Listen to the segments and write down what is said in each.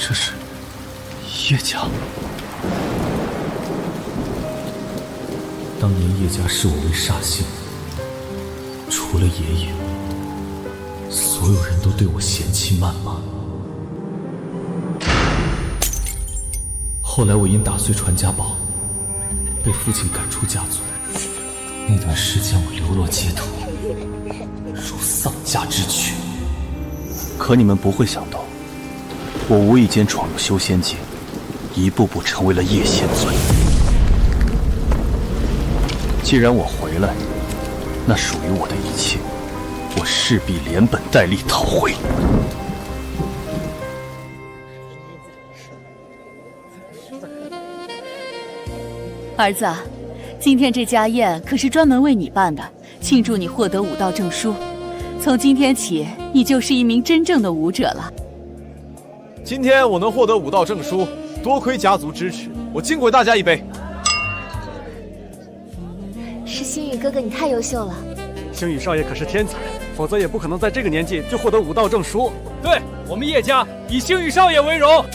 这是叶家。当年叶家视我为煞星，除了爷爷，所有人都对我嫌弃谩骂。后来我因打碎传家宝，被父亲赶出家族。那段时间我流落街头，如丧家之躯。可你们不会想到，我无意间闯入修仙界，一步步成为了叶仙尊。既然我回来，那属于我的一切，我势必连本带利讨回。儿子，今天这家宴可是专门为你办的，庆祝你获得武道证书。从今天起，你就是一名真正的武者了。今天我能获得武道证书，多亏家族支持，我敬过大家一杯。是星宇哥哥，你太优秀了。星宇少爷可是天才，否则也不可能在这个年纪就获得武道证书。对，我们叶家以星宇少爷为荣。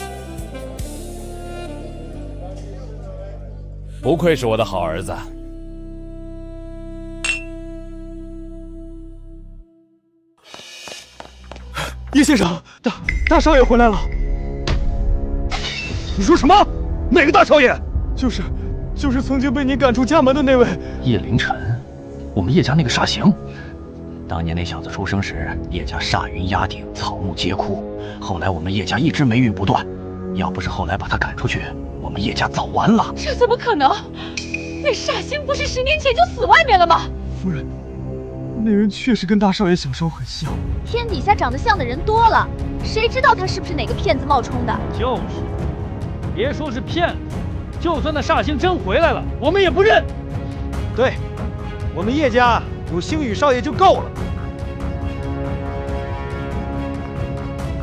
不愧是我的好儿子。叶先生，大少爷回来了。你说什么？哪个大少爷？就是曾经被你赶出家门的那位叶凌晨，我们叶家那个煞星。当年那小子出生时，叶家煞云压顶，草木皆枯。后来我们叶家一直霉运不断，要不是后来把他赶出去，我们叶家早完了。这怎么可能？那煞星不是10年前就死外面了吗？夫人，那人确实跟大少爷小时候很像。天底下长得像的人多了，谁知道他是不是哪个骗子冒充的？就是，别说是骗子，就算那煞星真回来了，我们也不认。对，我们叶家有星宇少爷就够了。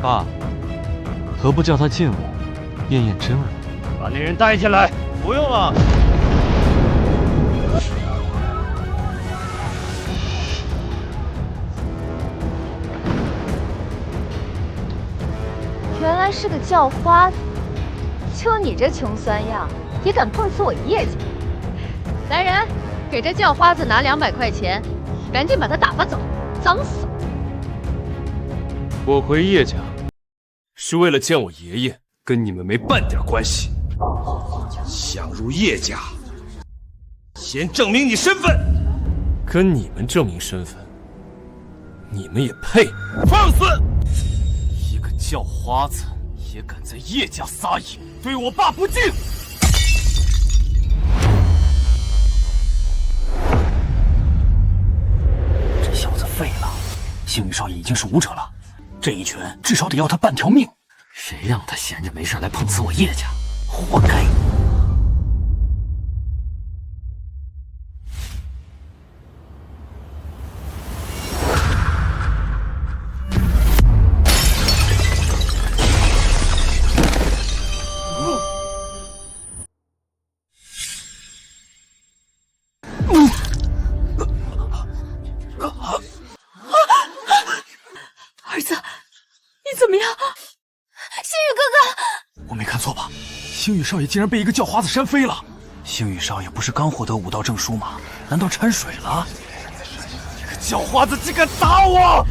爸，何不叫他见我，验验真我？把那人带进来。不用了。原来是个叫花子，就你这穷酸样，也敢碰死我叶家？来人，给这叫花子拿200块钱，赶紧把他打发走，脏死了。我回叶家是为了见我爷爷，跟你们没半点关系。想入叶家，先证明你身份。跟你们证明身份，你们也配？放肆！一个叫花子也敢在叶家撒野，对我爸不敬！这小子废了，星宇少爷已经是武者了，这一拳至少得要他半条命。谁让他闲着没事来碰瓷我叶家，活该！儿子，你怎么样？星宇哥哥，我没看错吧？星宇少爷竟然被一个叫花子扇飞了。星宇少爷不是刚获得武道证书吗？难道掺水了？这个叫花子竟敢打我！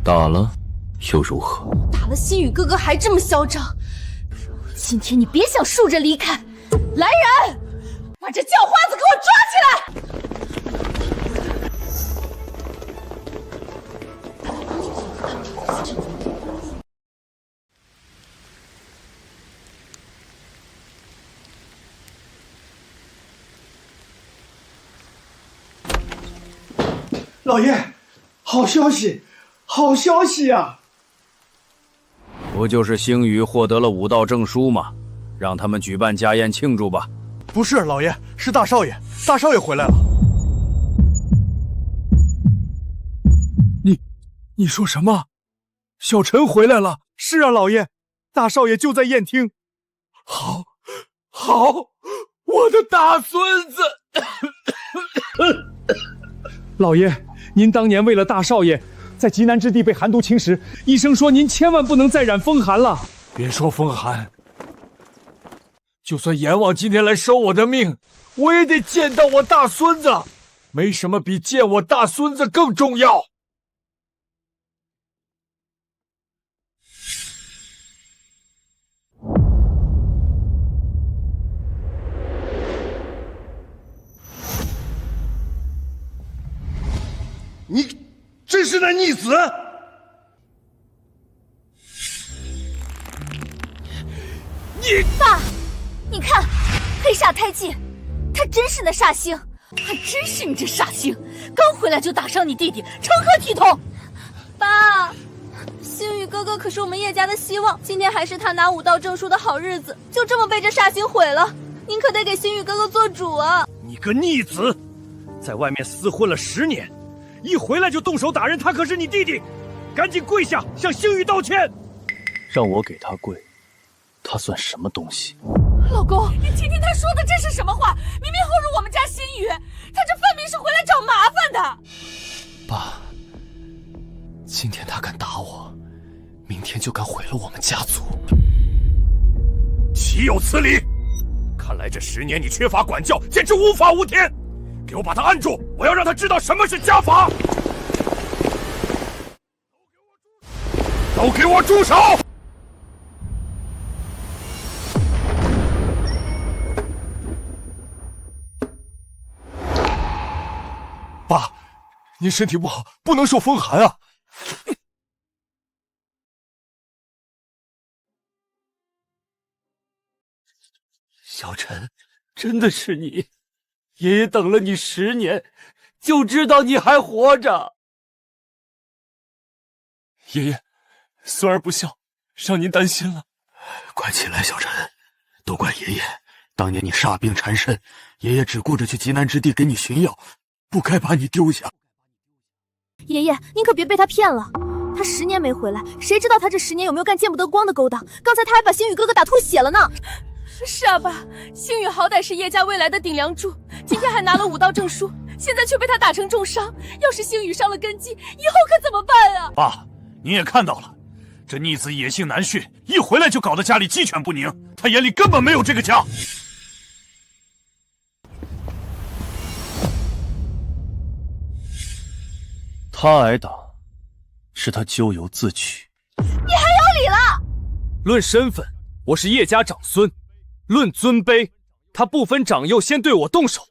打了又如何？打了星宇哥哥还这么嚣张，今天你别想竖着离开！来人，把这叫花子给我抓起来！老爷，好消息，好消息啊！不就是星宇获得了武道证书吗？让他们举办家宴庆祝吧。不是老爷，是大少爷，大少爷回来了。你说什么？小陈回来了？是啊，老爷，大少爷就在宴厅。好，我的大孙子！老爷，您当年为了大少爷在极南之地被寒毒侵蚀，医生说您千万不能再染风寒了。别说风寒，就算阎王今天来收我的命，我也得见到我大孙子。没什么比见我大孙子更重要。你真是那逆子！爸，你看，黑煞胎记，他真是那煞星，还真是你这煞星，刚回来就打伤你弟弟，成何体统！爸，星宇哥哥可是我们叶家的希望，今天还是他拿武道证书的好日子，就这么被这煞星毁了，您可得给星宇哥哥做主啊！你个逆子，在外面厮混了10年，一回来就动手打人，他可是你弟弟，赶紧跪下向星宇道歉！让我给他跪，他算什么东西？老公，你听听他说的，这是什么话？明明后入我们家星宇，他这分明是回来找麻烦的。爸，今天他敢打我，明天就敢毁了我们家族。岂有此理！看来这10年你缺乏管教，简直无法无天！给我把他按住，我要让他知道什么是家法！都给我住手！爸，您身体不好，不能受风寒啊。小陈，真的是你？爷爷等了你10年，就知道你还活着。爷爷，孙儿不孝，让您担心了。快起来，小陈，都怪爷爷。当年你煞病缠身，爷爷只顾着去极南之地给你寻药，不该把你丢下。爷爷，您可别被他骗了，他10年没回来，谁知道他这10年有没有干见不得光的勾当？刚才他还把星宇哥哥打吐血了呢。是啊，爸，星宇好歹是叶家未来的顶梁柱，今天还拿了武道证书，现在却被他打成重伤。要是星宇伤了根基，以后可怎么办啊？爸，您也看到了，这逆子野性难驯，一回来就搞得家里鸡犬不宁，他眼里根本没有这个家。他挨打，是他咎由自取。你还有理了？论身份，我是叶家长孙；论尊卑，他不分长幼先对我动手，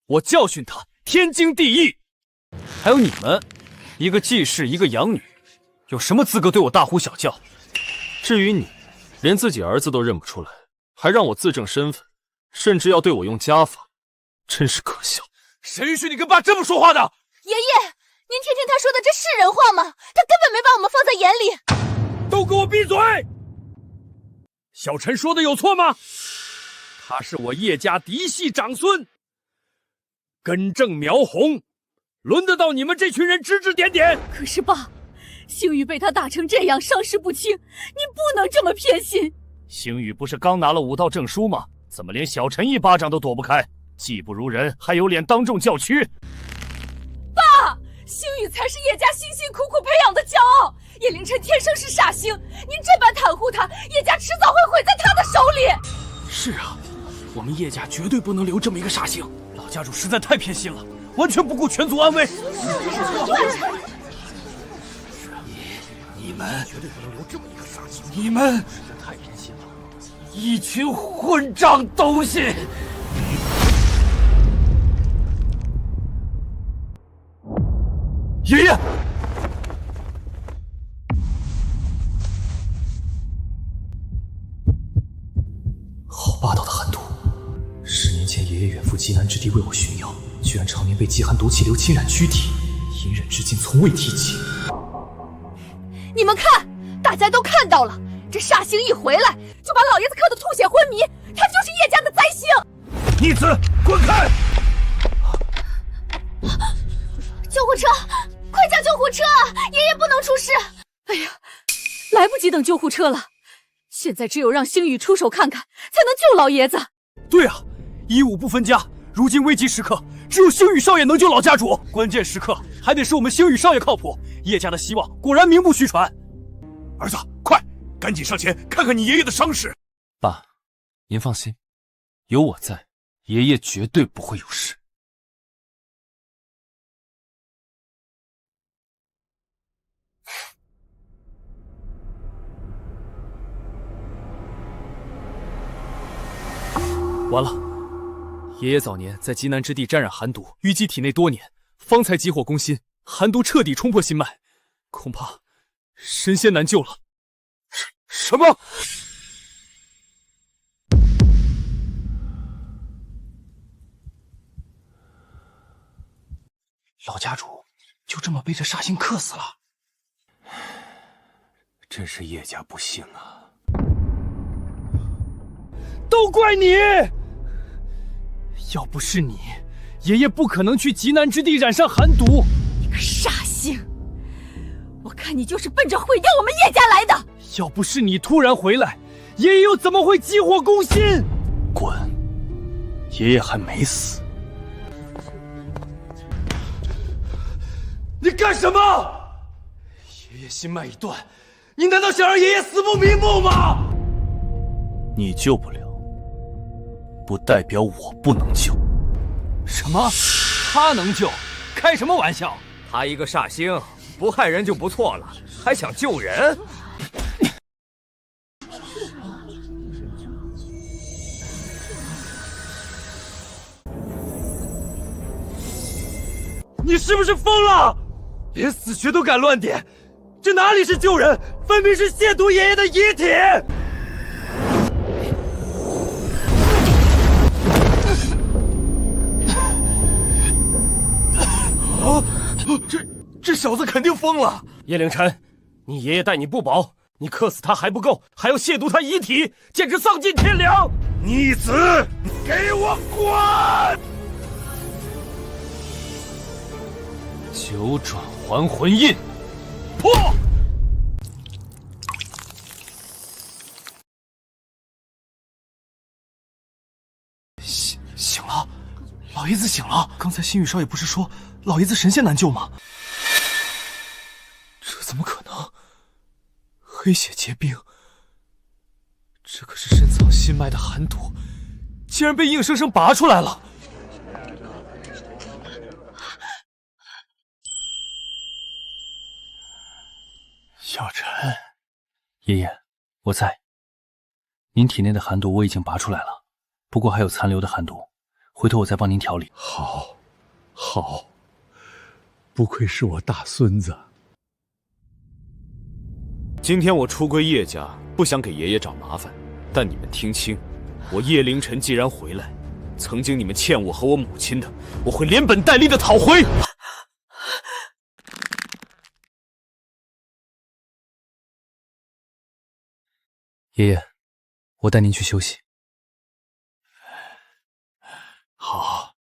我教训他天经地义。还有你们，一个继室，一个养女，有什么资格对我大呼小叫？至于你，连自己儿子都认不出来，还让我自证身份，甚至要对我用家法，真是可笑。谁允许你跟爸这么说话的？爷爷，您听听他说的，这是人话吗？他根本没把我们放在眼里。都给我闭嘴！小陈说的有错吗？他是我叶家嫡系长孙，根正苗红，轮得到你们这群人指指点点？可是爸，星宇被他打成这样，伤势不轻，你不能这么偏心。星宇不是刚拿了武道证书吗？怎么连小陈一巴掌都躲不开？技不如人，还有脸当众叫屈？爸，星宇才是叶家辛辛苦苦培养的骄傲，叶凌晨天生是煞星，您这般袒护他，叶家迟早会毁在他的手里。是啊，我们叶家绝对不能留这么一个煞星。老家主实在太偏心了，完全不顾全族安危。你们绝对不能留这么一个煞星！你们太偏心了，一群混账东西！爷爷，好霸道的寒毒！10年前，爷爷远赴极南之地为我寻药，居然常年被极寒毒气流侵染躯体，隐忍至今从未提及。你们看，大家都看到了，这煞星一回来就把老爷子磕得吐血昏迷，他就是叶家的灾星。逆子，滚开！救护车，快叫救护车！爷爷不能出事。哎呀，来不及等救护车了，现在只有让星宇出手看看，才能救老爷子。对啊，一武不分家，如今危急时刻，只有星宇少爷能救老家主。关键时刻还得是我们星宇少爷靠谱，叶家的希望果然名不虚传。儿子，快，赶紧上前看看你爷爷的伤势。爸，您放心，有我在，爷爷绝对不会有事。完了，爷爷早年在极南之地沾染寒毒，淤积体内多年，方才急火攻心，寒毒彻底冲破心脉，恐怕神仙难救了。什么？老家主就这么被这煞星克死了，真是叶家不幸啊！都怪你！要不是你，爷爷不可能去极南之地染上寒毒。你个煞星，我看你就是奔着毁掉我们叶家来的。要不是你突然回来，爷爷又怎么会急火攻心？滚！爷爷还没死。你干什么？爷爷心脉已断，你难道想让爷爷死不瞑目吗？你救不了，不代表我不能救。什么？他能救？开什么玩笑！他一个煞星，不害人就不错了，还想救人？你是不是疯了？连死穴都敢乱点，这哪里是救人，分明是亵渎爷爷的遗体！啊！这小子肯定疯了！叶凌晨，你爷爷待你不薄，你克死他还不够，还要亵渎他遗体，简直丧尽天良！逆子，给我滚！九转还魂印，破！醒了，老爷子醒了。刚才星宇少爷不是说老爷子神仙难救吗？这怎么可能？黑血结冰，这可是深藏心脉的寒毒，竟然被硬生生拔出来了。小陈，爷爷，我在。您体内的寒毒我已经拔出来了，不过还有残留的寒毒，回头我再帮您调理。好，好，不愧是我大孙子。今天我出归叶家，不想给爷爷找麻烦，但你们听清，我叶凌晨既然回来，曾经你们欠我和我母亲的，我会连本带利的讨回。爷爷，我带您去休息。好。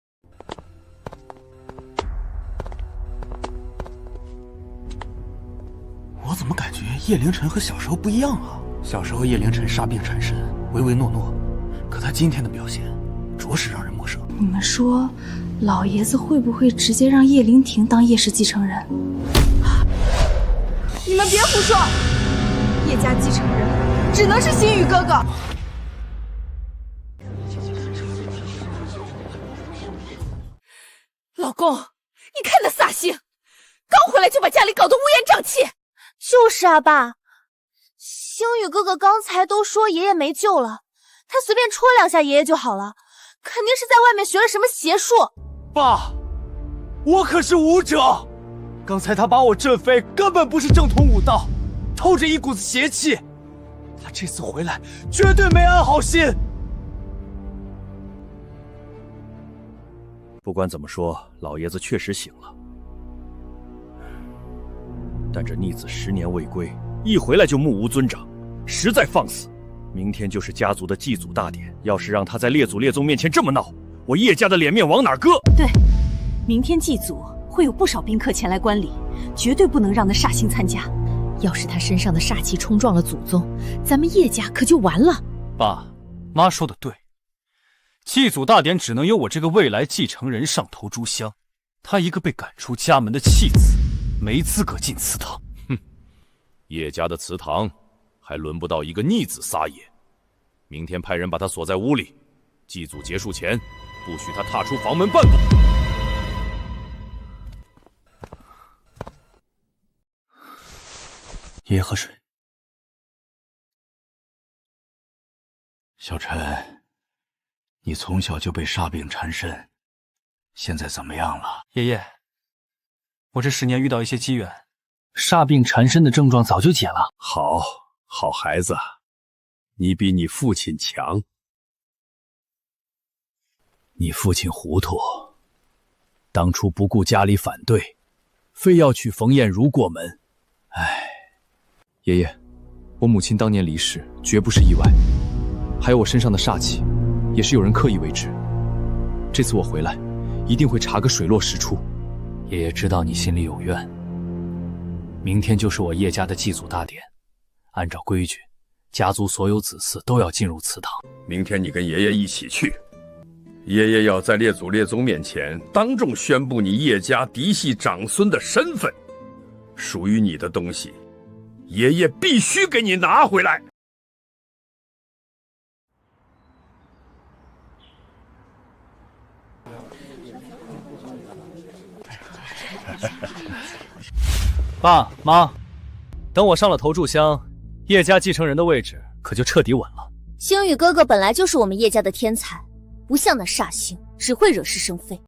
我怎么感觉叶凌晨和小时候不一样啊？小时候叶凌晨煞病缠身，唯唯诺诺，可他今天的表现，着实让人陌生。你们说，老爷子会不会直接让叶灵婷当叶氏继承人？你们别胡说，叶家继承人只能是星宇哥哥。老公，你看那煞星，刚回来就把家里搞得乌烟瘴气。就是啊，爸，星宇哥哥刚才都说爷爷没救了，他随便戳两下爷爷就好了，肯定是在外面学了什么邪术。爸，我可是武者，刚才他把我震飞，根本不是正统武道，透着一股子邪气。他这次回来，绝对没安好心。不管怎么说，老爷子确实醒了。但这逆子10年未归，一回来就目无尊长，实在放肆。明天就是家族的祭祖大典，要是让他在列祖列宗面前这么闹，我叶家的脸面往哪搁？对，明天祭祖会有不少宾客前来观礼，绝对不能让那煞星参加。要是他身上的煞气冲撞了祖宗，咱们叶家可就完了。爸妈说的对，祭祖大典只能由我这个未来继承人上头炷香。他一个被赶出家门的弃子，没资格进祠堂。哼，叶家的祠堂还轮不到一个逆子撒野。明天派人把他锁在屋里，祭祖结束前，不许他踏出房门半步。爷喝水。小陈，你从小就被煞病缠身，现在怎么样了？爷爷，我这10年遇到一些机缘，煞病缠身的症状早就解了。好孩子，你比你父亲强。你父亲糊涂，当初不顾家里反对，非要娶冯艳茹过门。唉，爷爷，我母亲当年离世绝不是意外，还有我身上的煞气，也是有人刻意为之。这次我回来，一定会查个水落石出。爷爷知道你心里有怨，明天就是我叶家的祭祖大典，按照规矩，家族所有子嗣都要进入祠堂。明天你跟爷爷一起去，爷爷要在列祖列宗面前当众宣布你叶家嫡系长孙的身份，属于你的东西，爷爷必须给你拿回来。爸妈，等我上了头炷香，叶家继承人的位置可就彻底稳了。星宇哥哥本来就是我们叶家的天才，不像那煞星，只会惹是生非。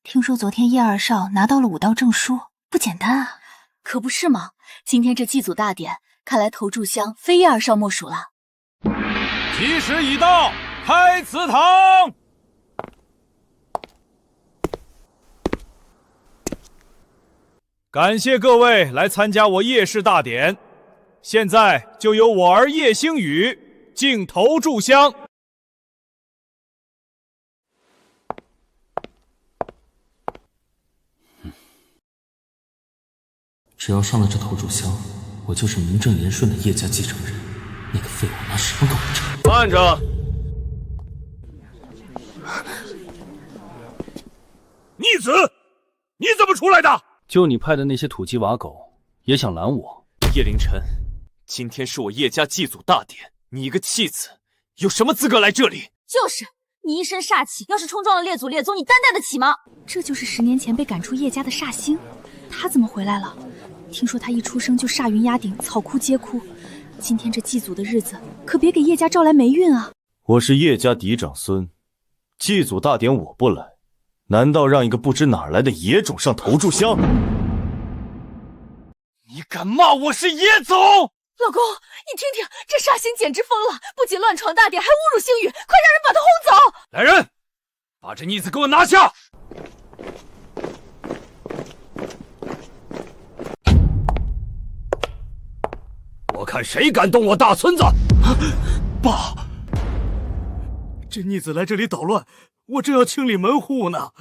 听说昨天叶二少拿到了武道证书，不简单啊！可不是吗？今天这祭祖大典，看来头炷香非叶二少莫属了。吉时已到，开祠堂。感谢各位来参加我叶氏大典，现在就由我儿叶星宇敬头炷香。只要上了这头炷香，我就是名正言顺的叶家继承人。那个废物拿什么跟我争？慢着！逆子，你怎么出来的？就你派的那些土鸡瓦狗也想拦我？叶凌晨，今天是我叶家祭祖大典，你一个弃子，有什么资格来这里？就是你一身煞气，要是冲撞了列祖列宗，你担待得起吗？这就是10年前被赶出叶家的煞星，他怎么回来了？听说他一出生就煞云压顶，草枯皆枯。今天这祭祖的日子，可别给叶家招来霉运啊！我是叶家嫡长孙，祭祖大典我不来，难道让一个不知哪儿来的野种上头炷香？你敢骂我是野种？老公，你听听，这煞星简直疯了，不仅乱闯大典，还侮辱星宇，快让人把他轰走！来人，把这逆子给我拿下！我看谁敢动我大孙子！爸，这逆子来这里捣乱，我正要清理门户呢。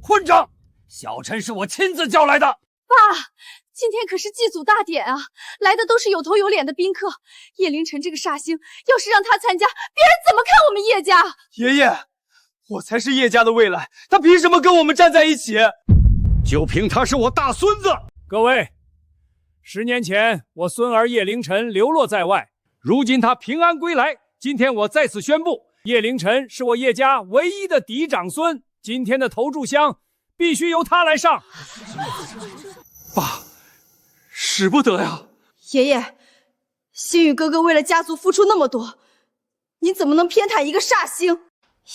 混账！小陈是我亲自叫来的。爸，今天可是祭祖大典啊，来的都是有头有脸的宾客。叶凌晨这个煞星，要是让他参加，别人怎么看我们叶家？爷爷，我才是叶家的未来，他凭什么跟我们站在一起？就凭他是我大孙子。各位，10年前我孙儿叶凌晨流落在外，如今他平安归来。今天我在此宣布，叶凌晨是我叶家唯一的嫡长孙。今天的头炷香必须由他来上。爸，使不得呀！爷爷，星宇哥哥为了家族付出那么多，你怎么能偏袒一个煞星？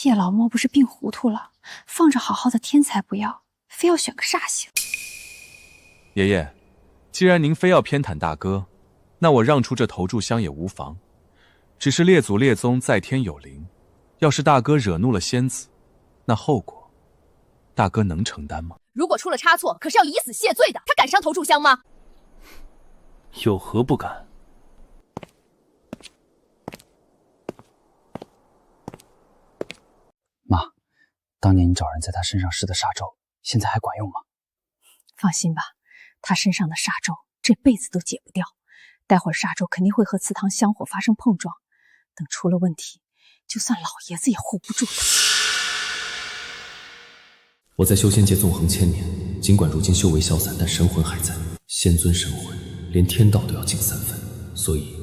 叶老莫不是病糊涂了，放着好好的天才不要，非要选个煞星。爷爷，既然您非要偏袒大哥，那我让出这头炷香也无妨。只是列祖列宗在天有灵，要是大哥惹怒了仙子，那后果，大哥能承担吗？如果出了差错，可是要以死谢罪的。他敢上头炷香吗？有何不敢？妈，当年你找人在他身上施的煞咒，现在还管用吗？放心吧，他身上的煞咒这辈子都解不掉，待会儿煞咒肯定会和祠堂香火发生碰撞，等出了问题，就算老爷子也护不住他。我在修仙界纵横千年，尽管如今修为消散，但神魂还在。仙尊神魂，连天道都要敬3分。所以，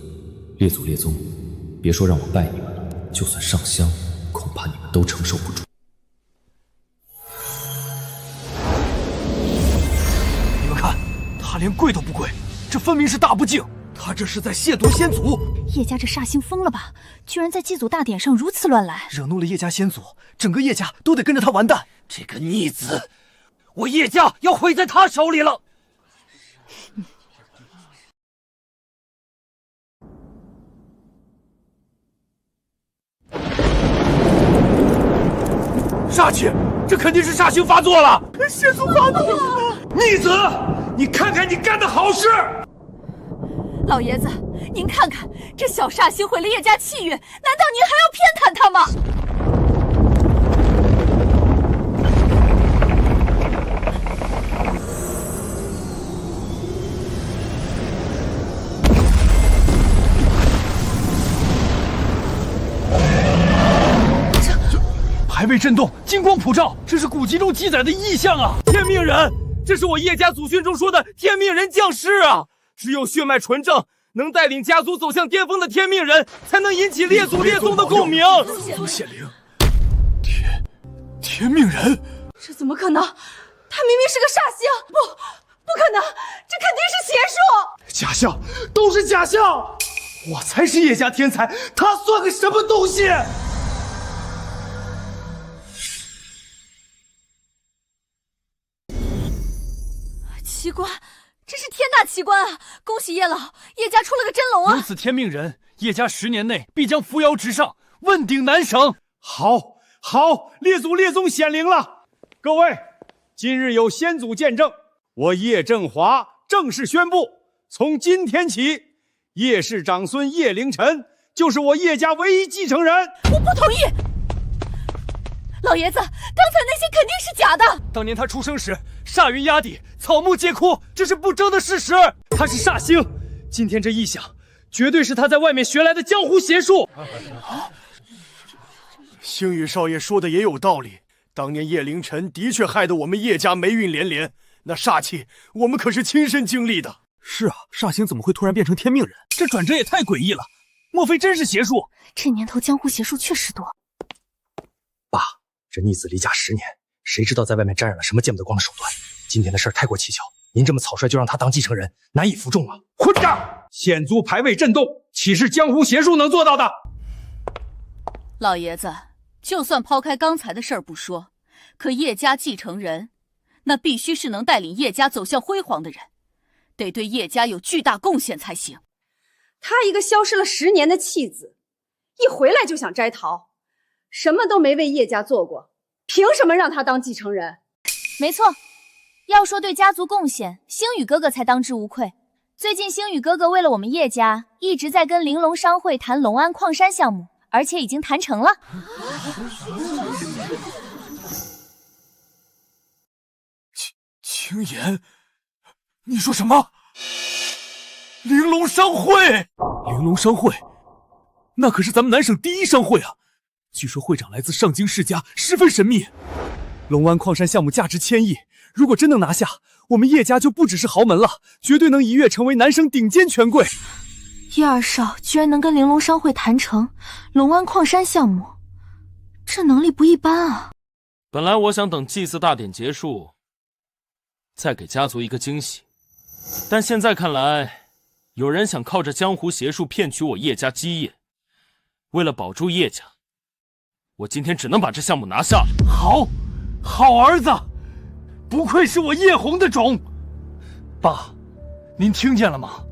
列祖列宗，别说让我拜你们了，就算上香，恐怕你们都承受不住。你们看，他连跪都不跪，这分明是大不敬。他这是在亵渎先祖。叶家这煞星疯了吧？居然在祭祖大典上如此乱来，惹怒了叶家先祖，整个叶家都得跟着他完蛋。这个逆子，我叶家要毁在他手里了。煞气，这肯定是煞星发作了！先祖发怒了！逆子，你看看你干的好事！老爷子，您看看，这小煞星毁了叶家气运，难道您还要偏袒他吗？牌位震动，金光普照，这是古籍中记载的异象啊！天命人，这是我叶家祖训中说的天命人降世啊！只有血脉纯正，能带领家族走向巅峰的天命人，才能引起列祖列宗的共鸣。宗显灵，天命人，这怎么可能？他明明是个煞星，不可能，这肯定是邪术！假象，都是假象！我才是叶家天才，他算个什么东西？奇观，真是天大奇观啊！恭喜叶老，叶家出了个真龙啊！如此天命人，叶家10年内必将扶摇直上，问鼎南省。好，列祖列宗显灵了！各位，今日有先祖见证，我叶振华正式宣布，从今天起，叶氏长孙叶凌晨就是我叶家唯一继承人。我不同意！老爷子，刚才那些肯定是假的。当年他出生时，煞云压地，草木皆枯，这是不争的事实。他是煞星，今天这异象，绝对是他在外面学来的江湖邪术。星宇少爷说的也有道理，当年叶凌晨的确害得我们叶家霉运连连，那煞气我们可是亲身经历的。是啊，煞星怎么会突然变成天命人？这转折也太诡异了，莫非真是邪术？这年头江湖邪术确实多。爸，这逆子离家10年，谁知道在外面沾染了什么见不得光的手段？今天的事太过蹊跷，您这么草率就让他当继承人，难以服众啊！混账！险族牌位震动，岂是江湖邪术能做到的？老爷子，就算抛开刚才的事儿不说，可叶家继承人，那必须是能带领叶家走向辉煌的人，得对叶家有巨大贡献才行。他一个消失了10年的弃子，一回来就想摘桃，什么都没为叶家做过，凭什么让他当继承人？没错，要说对家族贡献，星宇哥哥才当之无愧。最近星宇哥哥为了我们叶家，一直在跟玲珑商会谈龙安矿山项目，而且已经谈成了。青岩，你说什么？玲珑商会？玲珑商会，那可是咱们南省第一商会啊！据说会长来自上京世家，十分神秘。龙湾矿山项目价值1000亿，如果真能拿下，我们叶家就不只是豪门了，绝对能一跃成为南省顶尖权贵。叶二少居然能跟玲珑商会谈成龙湾矿山项目，这能力不一般啊！本来我想等祭祀大典结束，再给家族一个惊喜，但现在看来，有人想靠着江湖邪术骗取我叶家基业。为了保住叶家，我今天只能把这项目拿下。好儿子，不愧是我叶红的种。爸，您听见了吗？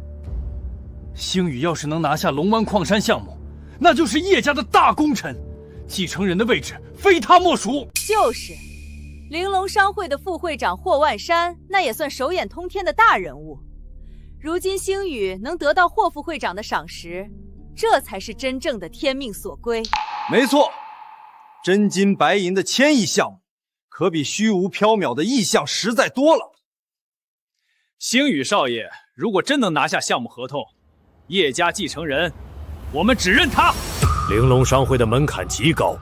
星宇要是能拿下龙湾矿山项目，那就是叶家的大功臣，继承人的位置非他莫属。就是，玲珑商会的副会长霍万山，那也算手眼通天的大人物。如今星宇能得到霍副会长的赏识，这才是真正的天命所归。没错，真金白银的1000亿项目，可比虚无缥缈的异象实在多了。星宇少爷如果真能拿下项目合同，叶家继承人，我们只认他。玲珑商会的门槛极高，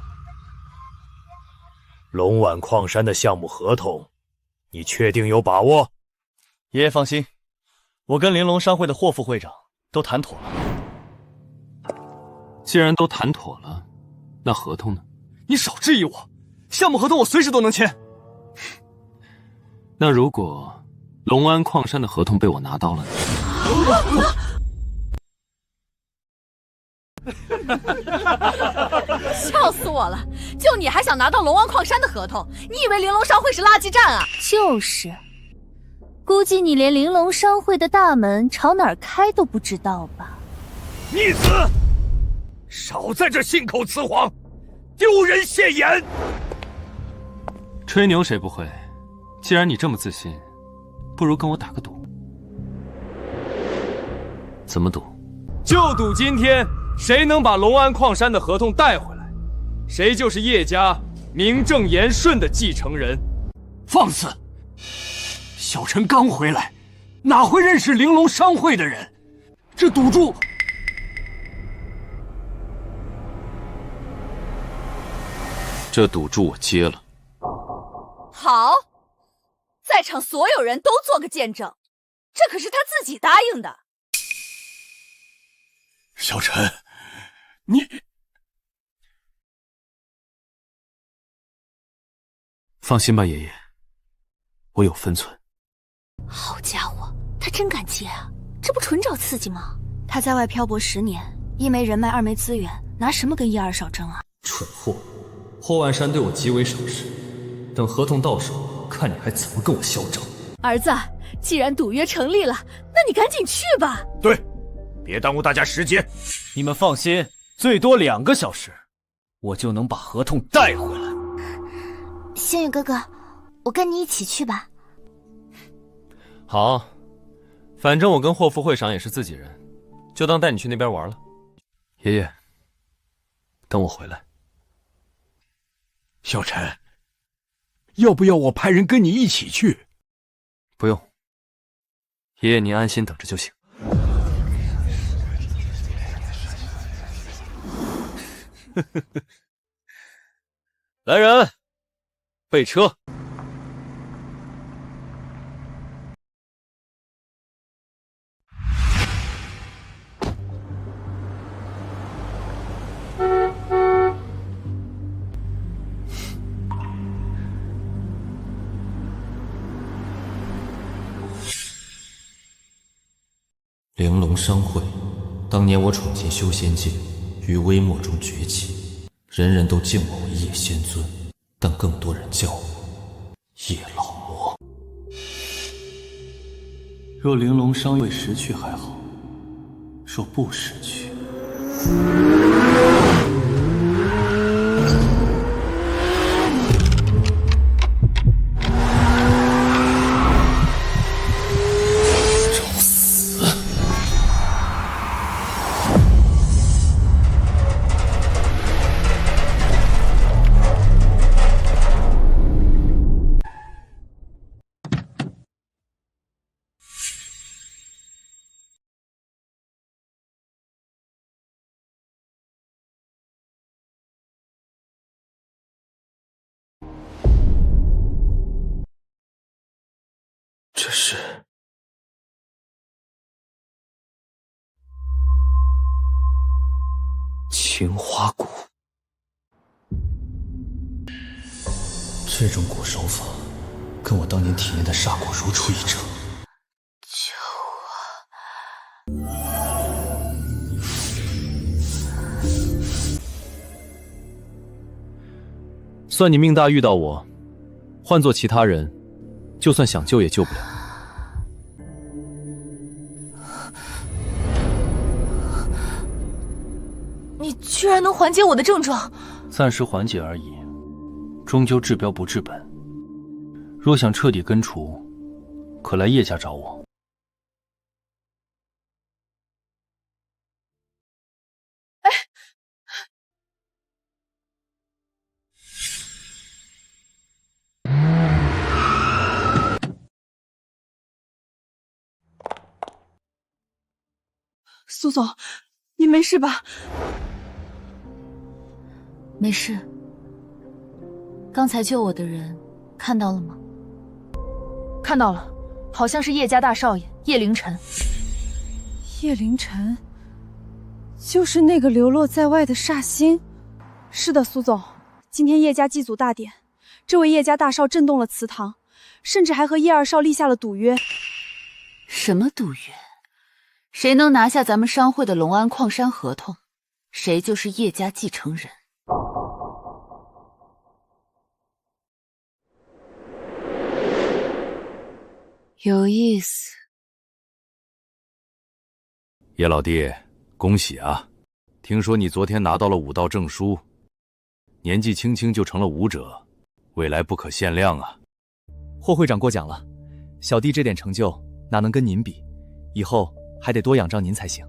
龙碗矿山的项目合同，你确定有把握？爷爷放心，我跟玲珑商会的霍副会长都谈妥了。既然都谈妥了，那合同呢？你少质疑我，项目合同我随时都能签。那如果龙安矿山的合同被我拿到了呢？笑死我了！就你还想拿到龙王矿山的合同？你以为玲珑商会是垃圾站啊？就是，估计你连玲珑商会的大门朝哪儿开都不知道吧？逆子，少在这信口雌黄，丢人现眼！吹牛谁不会？既然你这么自信，不如跟我打个赌。怎么赌？就赌今天谁能把龙安矿山的合同带回来，谁就是叶家名正言顺的继承人。放肆！小陈刚回来，哪会认识玲珑商会的人？这赌注……这赌注我接了。好，在场所有人都做个见证，这可是他自己答应的。小陈，你放心吧，爷爷，我有分寸。好家伙，他真敢接啊！这不纯找刺激吗？他在外漂泊10年，一没人脉，二没资源，拿什么跟叶二少争啊？蠢货！霍万山对我极为赏识，等合同到手，看你还怎么跟我嚣张。儿子，既然赌约成立了，那你赶紧去吧。对。别耽误大家时间。你们放心，最多2个小时，我就能把合同带回来。星宇哥哥，我跟你一起去吧。好，反正我跟霍副会长也是自己人，就当带你去那边玩了。爷爷，等我回来。小陈，要不要我派人跟你一起去？不用，爷爷您安心等着就行。来人，备车。玲珑商会，当年我闯进修仙界，于微末中崛起，人人都敬我为叶仙尊，但更多人叫我叶老魔。若玲珑商会识趣还好，若不识趣，找死！这是青花骨。这种骨手法，跟我当年体内的煞骨如出一辙。救算你命大遇到我，换做其他人，就算想救也救不了。你居然能缓解我的症状？暂时缓解而已，终究治标不治本。若想彻底根除，可来叶家找我。苏总，你没事吧？没事。刚才救我的人看到了吗？看到了，好像是叶家大少爷叶凌晨。叶凌晨，就是那个流落在外的煞星。是的，苏总，今天叶家祭祖大典，这位叶家大少震动了祠堂，甚至还和叶二少立下了赌约。什么赌约？谁能拿下咱们商会的龙安矿山合同，谁就是叶家继承人。有意思。叶老弟，恭喜啊！听说你昨天拿到了武道证书，年纪轻轻就成了武者，未来不可限量啊！霍会长过奖了，小弟这点成就哪能跟您比？以后还得多仰仗您才行。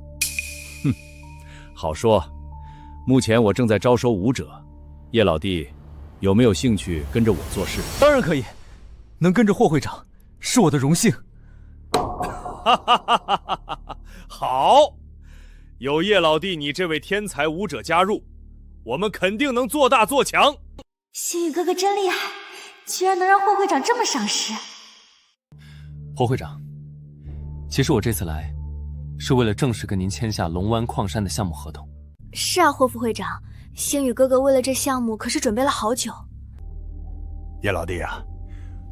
哼，好说。目前我正在招收武者，叶老弟有没有兴趣跟着我做事？当然可以，能跟着霍会长是我的荣幸。哈哈哈哈哈！好，有叶老弟你这位天才武者加入，我们肯定能做大做强。星宇哥哥真厉害，居然能让霍会长这么赏识。霍会长，其实我这次来，是为了正式跟您签下龙湾矿山的项目合同。是啊，霍副会长，星宇哥哥为了这项目可是准备了好久。叶老弟啊，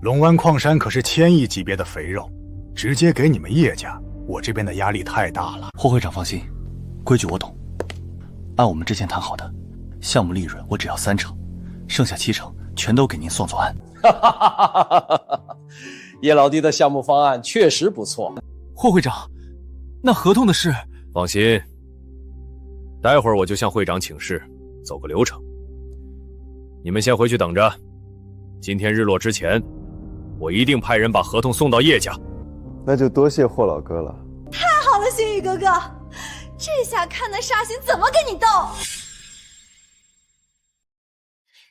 龙湾矿山可是1000亿级别的肥肉，直接给你们叶家，我这边的压力太大了。霍会长放心，规矩我懂。按我们之前谈好的，项目利润我只要30%，剩下70%全都给您宋总安。叶老弟的项目方案确实不错。霍会长，那合同的事……放心，待会儿我就向会长请示，走个流程。你们先回去等着，今天日落之前，我一定派人把合同送到叶家。那就多谢霍老哥了。太好了，星宇哥哥，这下看那煞星怎么跟你斗。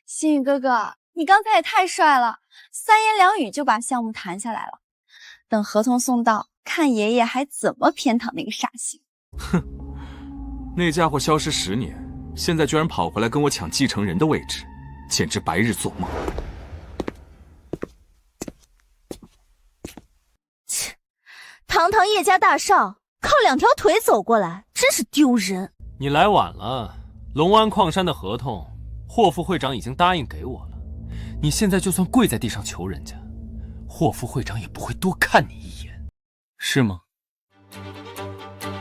星宇哥哥，你刚才也太帅了，三言两语就把项目谈下来了。等合同送到，看爷爷还怎么偏袒那个煞星。哼，那家伙消失10年，现在居然跑回来跟我抢继承人的位置，简直白日做梦。切，堂堂叶家大少，靠2条腿走过来，真是丢人。你来晚了，龙湾矿山的合同，霍副会长已经答应给我了。你现在就算跪在地上求人家，霍副会长也不会多看你一眼，是吗？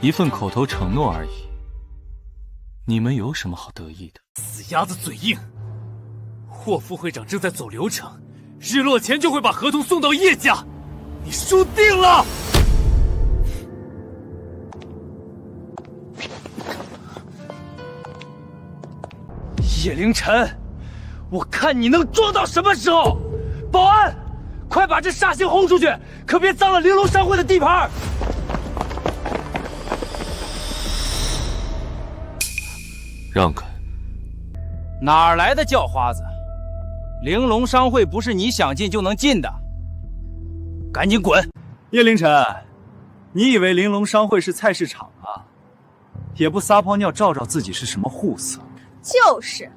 一份口头承诺而已，你们有什么好得意的？死鸭子嘴硬！霍副会长正在走流程，日落前就会把合同送到叶家，你输定了！叶凌晨，我看你能装到什么时候！保安，快把这煞星轰出去，可别脏了玲珑商会的地盘！让开！哪儿来的叫花子？玲珑商会不是你想进就能进的，赶紧滚！叶凌晨，你以为玲珑商会是菜市场啊？也不撒泡尿照照自己是什么货色。就是，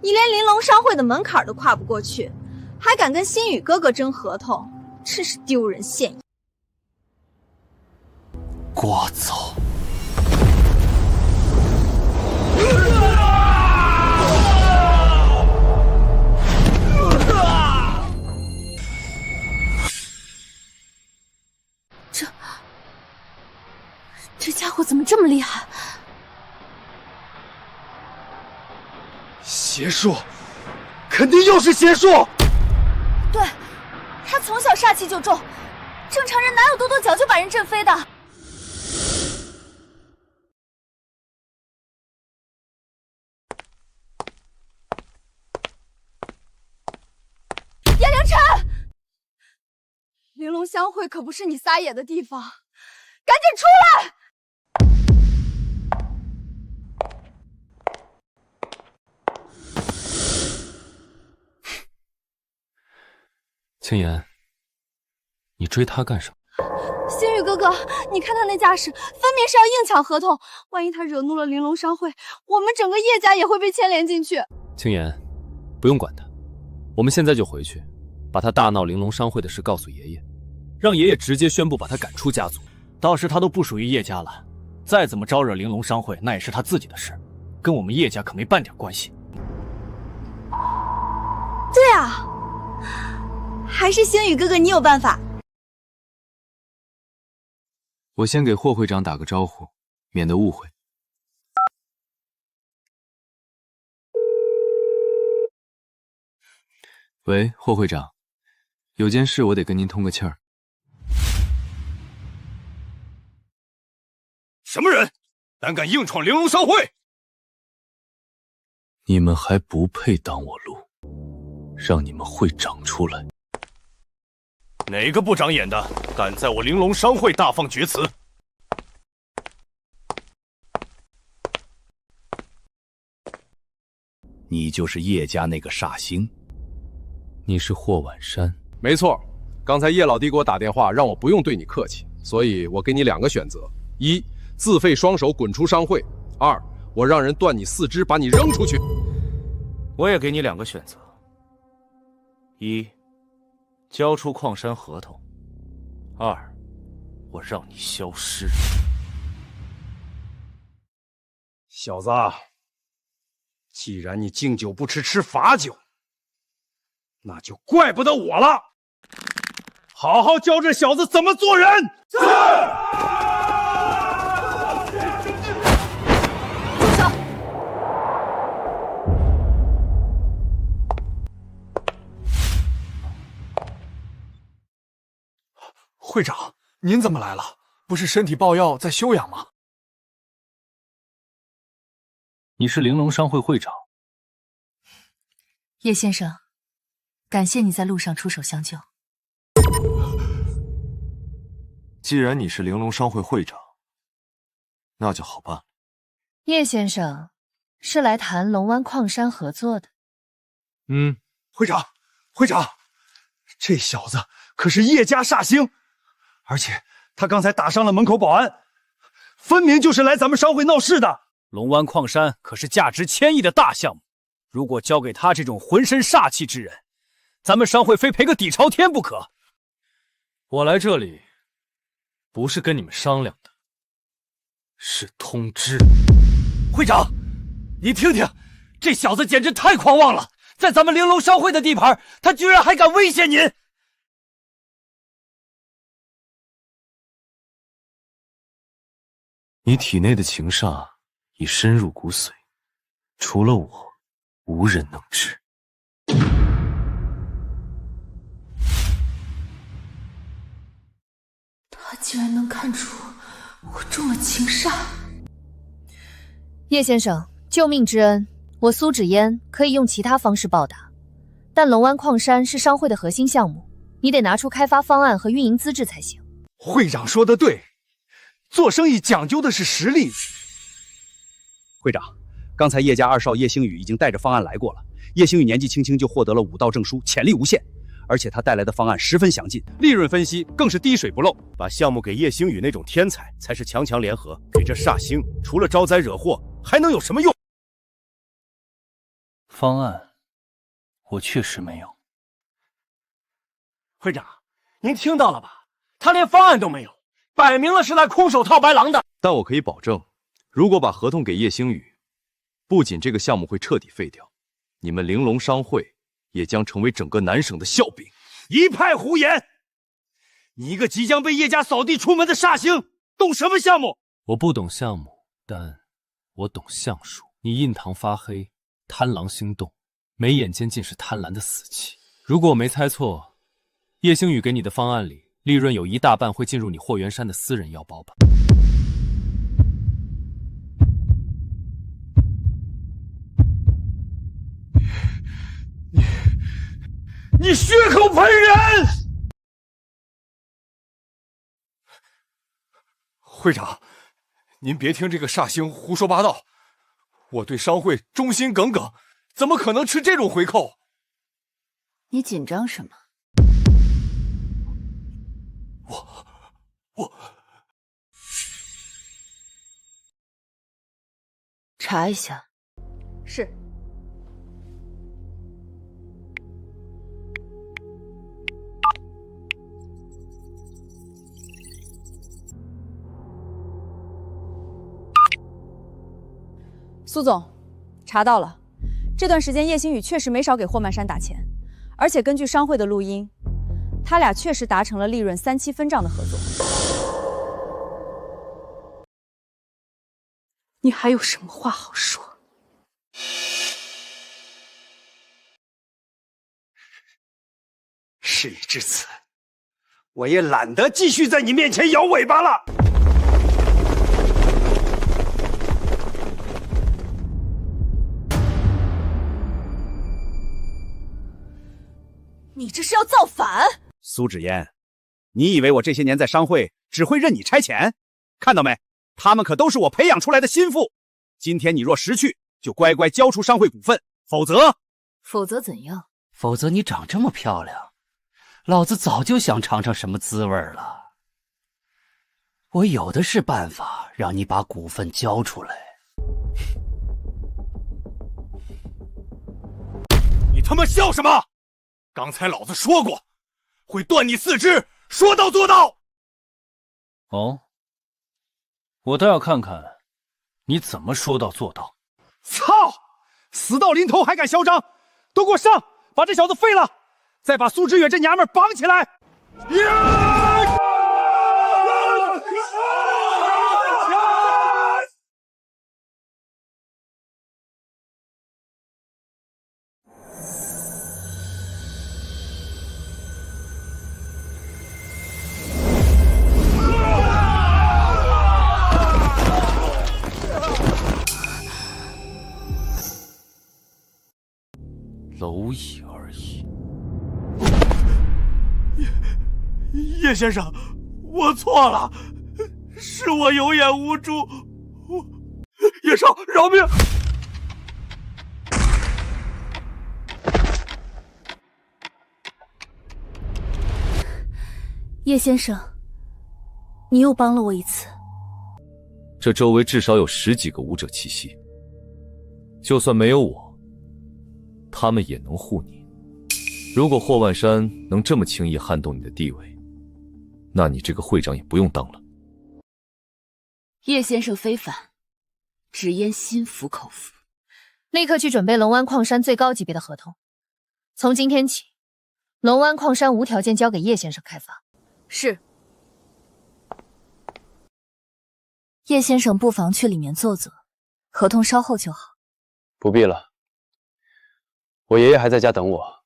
你连玲珑商会的门槛都跨不过去，还敢跟星宇哥哥争合同，真是丢人现眼。聒噪！这家伙怎么这么厉害？邪术，肯定又是邪术！对，他从小煞气就重，正常人哪有跺跺脚就把人震飞的？叶凌晨，玲珑相会可不是你撒野的地方，赶紧出来！青言，你追他干什么？星宇哥哥，你看他那架势，分明是要硬抢合同。万一他惹怒了玲珑商会，我们整个叶家也会被牵连进去。青言，不用管他，我们现在就回去，把他大闹玲珑商会的事告诉爷爷，让爷爷直接宣布把他赶出家族。到时他都不属于叶家了，再怎么招惹玲珑商会，那也是他自己的事，跟我们叶家可没半点关系。对啊，还是星宇哥哥你有办法。我先给霍会长打个招呼，免得误会。喂，霍会长，有件事我得跟您通个气儿。什么人，胆敢硬闯玲珑商会？你们还不配挡我路，让你们会长出来。哪个不长眼的，敢在我玲珑商会大放厥词？你就是叶家那个煞星？你是霍婉山？没错，刚才叶老弟给我打电话，让我不用对你客气，所以我给你2个选择：一，自废双手滚出商会；二，我让人断你4肢，把你扔出去。我也给你2个选择：一，交出矿山合同；二，我让你消失。小子，既然你敬酒不吃吃罚酒，那就怪不得我了。好好教这小子怎么做人。是。住手！会长，您怎么来了？不是身体抱恙在休养吗？你是玲珑商会会长？叶先生，感谢你在路上出手相救。既然你是玲珑商会会长，那就好办。叶先生是来谈龙湾矿山合作的。会长，这小子可是叶家煞星，而且他刚才打伤了门口保安，分明就是来咱们商会闹事的。龙湾矿山可是价值1000亿的大项目，如果交给他这种浑身煞气之人，咱们商会非赔个底朝天不可。我来这里不是跟你们商量的，是通知。会长，你听听，这小子简直太狂妄了，在咱们玲珑商会的地盘，他居然还敢威胁您！你体内的情煞已深入骨髓，除了我，无人能治。他竟然能看出我中了情煞。叶先生，救命之恩，我苏芷嫣可以用其他方式报答，但龙湾矿山是商会的核心项目，你得拿出开发方案和运营资质才行。会长说的对，做生意讲究的是实力。会长，刚才叶家2少叶星宇已经带着方案来过了。叶星宇年纪轻轻就获得了武道证书，潜力无限，而且他带来的方案十分详尽，利润分析更是滴水不漏。把项目给叶星宇那种天才才是强强联合，给这煞星除了招灾惹祸，还能有什么用？方案，我确实没有。会长，您听到了吧？他连方案都没有，摆明了是来空手套白狼的。但我可以保证，如果把合同给叶星宇，不仅这个项目会彻底废掉，你们玲珑商会也将成为整个南省的笑柄。一派胡言！你一个即将被叶家扫地出门的煞星，懂什么项目？我不懂项目，但我懂相术。你印堂发黑，贪狼心动，眉眼间尽是贪婪的死气。如果我没猜错，叶星宇给你的方案里，利润有1大半会进入你霍元山的私人腰包吧？你血口喷人！会长，您别听这个煞星胡说八道，我对商会忠心耿耿，怎么可能吃这种回扣？你紧张什么？我查一下。是。苏总，查到了，这段时间叶星宇确实没少给霍曼山打钱，而且根据商会的录音，他俩确实达成了利润37分账的合作。你还有什么话好说？事已至此，我也懒得继续在你面前摇尾巴了。你这是要造反？苏芷嫣，你以为我这些年在商会只会任你差遣？看到没，他们可都是我培养出来的心腹。今天你若识趣，就乖乖交出商会股份，否则怎样？否则你长这么漂亮，老子早就想尝尝什么滋味了。我有的是办法让你把股份交出来。你他妈笑什么？刚才老子说过，会断你4肢，说到做到。哦，我倒要看看你怎么说到做到。操！死到临头还敢嚣张，都给我上，把这小子废了，再把苏知远这娘们绑起来。蝼蚁而已。叶先生，我错了，是我有眼无珠。叶少，饶命！叶先生，你又帮了我一次。这周围至少有10几个武者气息，就算没有我，他们也能护你。如果霍万山能这么轻易撼动你的地位，那你这个会长也不用当了。叶先生非凡，只焉心服口服。立刻去准备龙湾矿山最高级别的合同。从今天起，龙湾矿山无条件交给叶先生开发。是。叶先生不妨去里面坐坐，合同稍后就好。不必了，我爷爷还在家等我，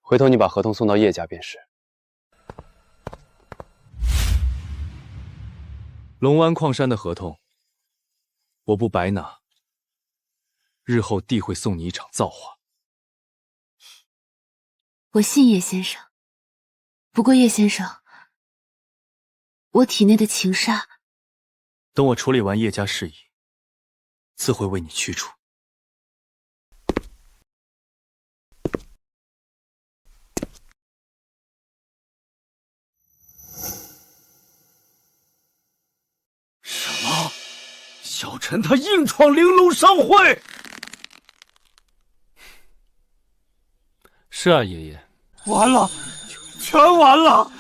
回头你把合同送到叶家便是。龙湾矿山的合同，我不白拿。日后弟会送你一场造化。我信叶先生，不过叶先生，我体内的情煞，等我处理完叶家事宜，自会为你驱除。什么？小陈他硬闯玲珑商会？是啊，爷爷。完了，全完了！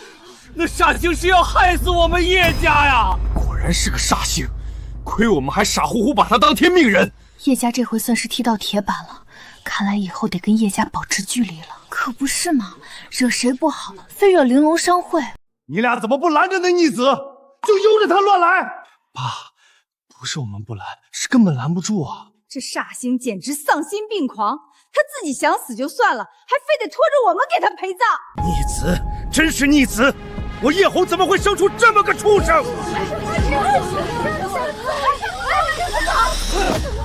那煞星是要害死我们叶家呀！果然是个煞星，亏我们还傻乎乎把他当天命人。叶家这回算是踢到铁板了，看来以后得跟叶家保持距离了。可不是嘛，惹谁不好，非惹玲珑商会。你俩怎么不拦着那逆子，就由着他乱来？爸，不是我们不拦，是根本拦不住啊！这煞星简直丧心病狂，他自己想死就算了，还非得拖着我们给他陪葬。逆子，真是逆子！我叶红怎么会生出这么个畜生？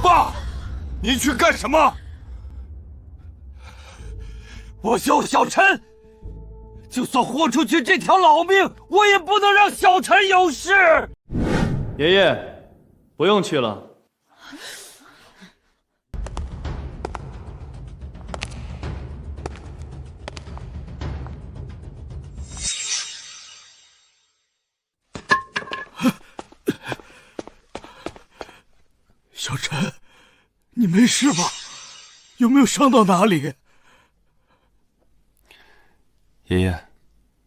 爸，你去干什么？我救小陈，就算豁出去这条老命，我也不能让小陈有事。爷爷，不用去了。小陈，你没事吧？有没有伤到哪里？爷爷，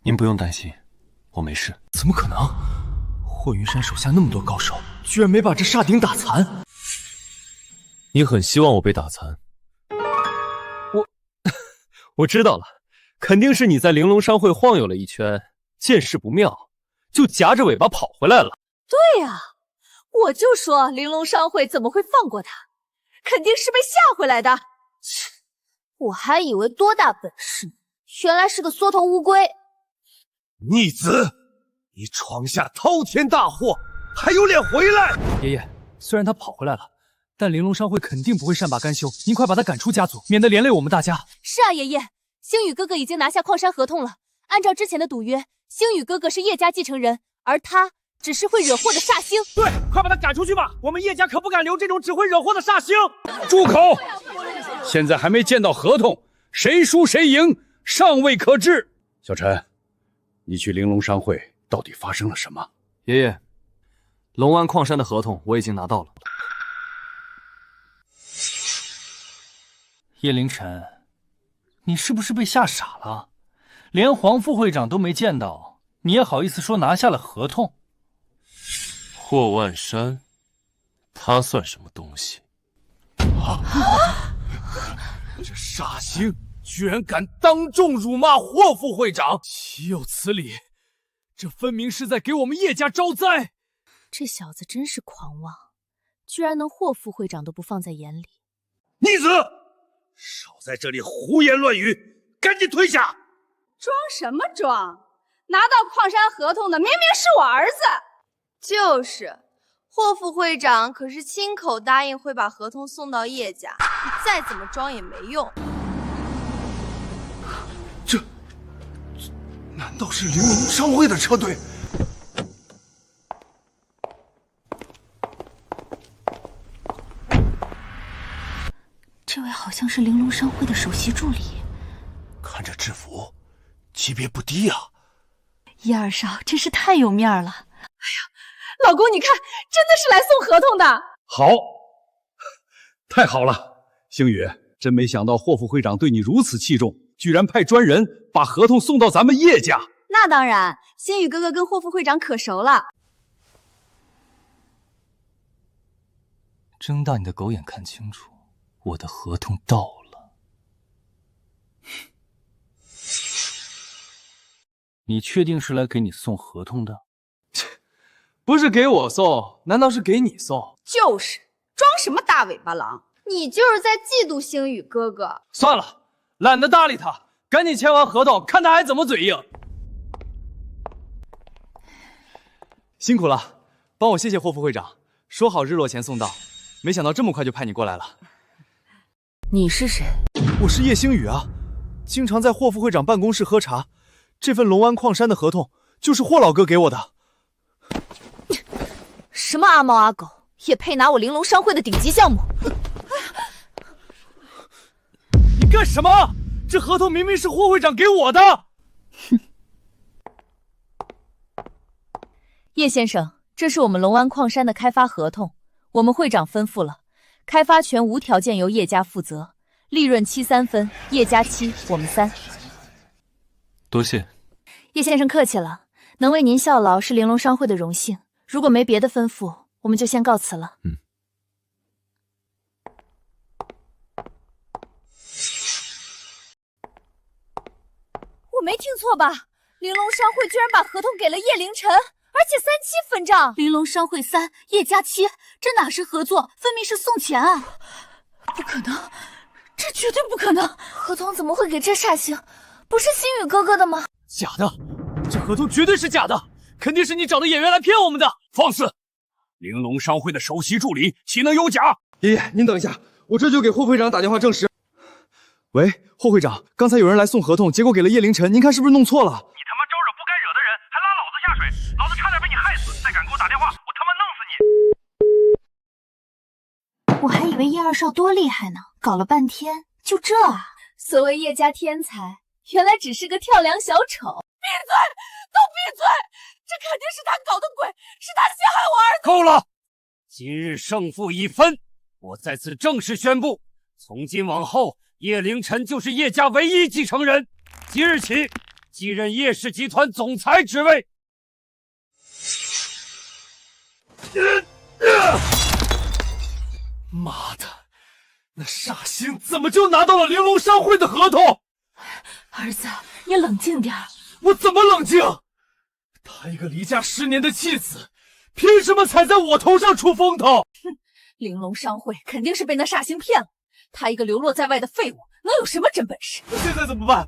您不用担心，我没事。怎么可能？霍云山手下那么多高手，居然没把这煞顶打残。你很希望我被打残。我知道了，肯定是你在玲珑商会晃悠了一圈，见势不妙，就夹着尾巴跑回来了。对呀，我就说玲珑商会怎么会放过他，肯定是被吓回来的。切，我还以为多大本事呢，原来是个缩头乌龟。逆子，你闯下滔天大祸，还有脸回来？爷爷，虽然他跑回来了，但玲珑商会肯定不会善罢甘休，您快把他赶出家族，免得连累我们大家。是啊，爷爷，星宇哥哥已经拿下矿山合同了。按照之前的赌约，星宇哥哥是叶家继承人，而他只是会惹祸的煞星。对，快把他赶出去吧！我们叶家可不敢留这种只会惹祸的煞星。住口！现在还没见到合同，谁输谁赢尚未可知。小陈，你去玲珑商会到底发生了什么？爷爷，龙湾矿山的合同我已经拿到了。叶凌晨，你是不是被吓傻了？连黄副会长都没见到，你也好意思说拿下了合同？霍万山，他算什么东西？这煞星居然敢当众辱骂霍副会长，岂有此理！这分明是在给我们叶家招灾。这小子真是狂妄，居然能霍副会长都不放在眼里。逆子，少在这里胡言乱语，赶紧退下！装什么装？拿到矿山合同的明明是我儿子。就是，霍副会长可是亲口答应会把合同送到叶家，你再怎么装也没用。这难道是玲珑商会的车队？这位好像是玲珑商会的首席助理。看这制服，级别不低啊！叶二少真是太有面了。哎呀，老公，你看，真的是来送合同的。好，太好了，星宇，真没想到霍副会长对你如此器重，居然派专人把合同送到咱们叶家。那当然，星宇哥哥跟霍副会长可熟了。睁大你的狗眼看清楚，我的合同到了。你确定是来给你送合同的？不是给我送，难道是给你送？就是，装什么大尾巴狼？你就是在嫉妒星宇哥哥。算了，懒得搭理他，赶紧签完合同，看他还怎么嘴硬。辛苦了，帮我谢谢霍副会长，说好日落前送到，没想到这么快就派你过来了。你是谁？我是叶星宇啊，经常在霍副会长办公室喝茶。这份龙湾矿山的合同就是霍老哥给我的。什么阿猫阿狗，也配拿我玲珑商会的顶级项目？你干什么？这合同明明是霍会长给我的。哼！叶先生，这是我们龙湾矿山的开发合同，我们会长吩咐了，开发权无条件由叶家负责，利润7-3分，叶家7，我们3。多谢。叶先生客气了，能为您效劳是玲珑商会的荣幸。如果没别的吩咐，我们就先告辞了。我没听错吧？玲珑商会居然把合同给了叶凌晨，而且3-7分账。玲珑商会3，叶家7，这哪是合作，分明是送钱啊！不可能，这绝对不可能！合同怎么会给这煞星？不是星宇哥哥的吗？假的，这合同绝对是假的，肯定是你找的演员来骗我们的。放肆！玲珑商会的首席助理岂能有假？爷爷，您等一下，我这就给霍会长打电话证实。喂，霍会长，刚才有人来送合同，结果给了叶凌晨，您看是不是弄错了？你他妈招惹不该惹的人，还拉老子下水，老子差点被你害死！再敢给我打电话，我他妈弄死你！我还以为叶二少多厉害呢，搞了半天就这啊！所谓叶家天才，原来只是个跳梁小丑。闭嘴！都闭嘴！这肯定是他搞的鬼，是他陷害我儿子。够了！今日胜负已分，我在此正式宣布，从今往后，叶凌晨就是叶家唯一继承人，即日起继任叶氏集团总裁职位。妈的，那煞星怎么就拿到了玲珑商会的合同？儿子，你冷静点。我怎么冷静？他一个离家10年的妻子，凭什么踩在我头上出风头？哼，玲珑商会肯定是被那煞星骗了。他一个流落在外的废物，能有什么真本事？现在怎么办？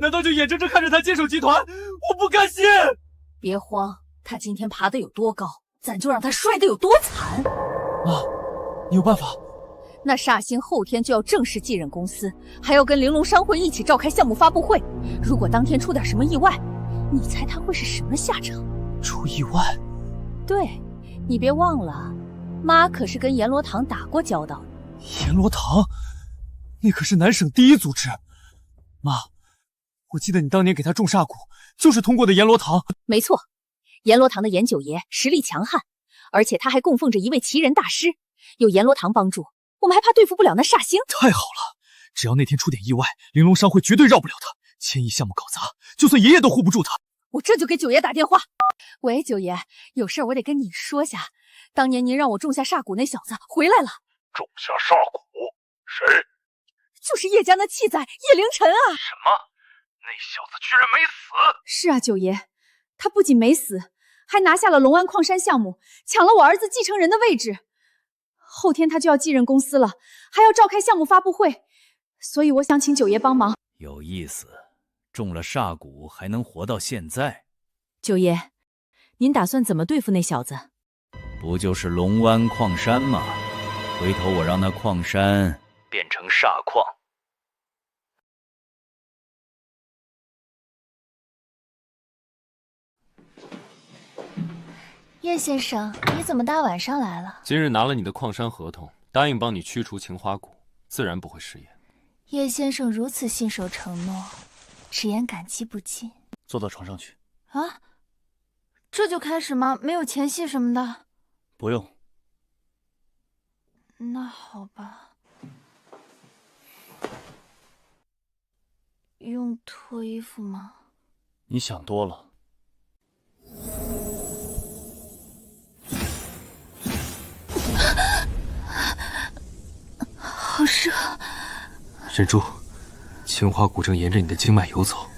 难道就眼睁睁看着他接手集团？我不甘心！别慌，他今天爬得有多高，咱就让他摔得有多惨。妈，你有办法？那煞星后天就要正式继任公司，还要跟玲珑商会一起召开项目发布会。如果当天出点什么意外，你猜他会是什么下场？出意外？对，你别忘了，妈可是跟阎罗堂打过交道的。阎罗堂，那可是南省第一组织。妈，我记得你当年给他种煞蛊，就是通过的阎罗堂。没错，阎罗堂的阎九爷实力强悍，而且他还供奉着一位奇人大师，有阎罗堂帮助，我们还怕对付不了那煞星？太好了，只要那天出点意外，玲珑商会绝对绕不了他。千亿项目搞砸，就算爷爷都护不住他。我这就给九爷打电话。喂，九爷，有事我得跟你说下。当年您让我种下煞蛊那小子回来了。种下煞蛊？谁？就是叶家那弃仔叶凌晨啊！什么？那小子居然没死？是啊，九爷，他不仅没死，还拿下了龙湾矿山项目，抢了我儿子继承人的位置。后天他就要继任公司了，还要召开项目发布会，所以我想请九爷帮忙。有意思，中了煞蛊还能活到现在。九爷，您打算怎么对付那小子？不就是龙湾矿山吗？回头我让那矿山变成煞矿。叶先生，你怎么大晚上来了？今日拿了你的矿山合同，答应帮你驱除情花蛊，自然不会食言。叶先生如此信守承诺，只言感激不尽。坐到床上去。啊，这就开始吗？没有前戏什么的？不用。那好吧。用脱衣服吗？你想多了。好热。忍住，情花蛊正沿着你的经脉游走，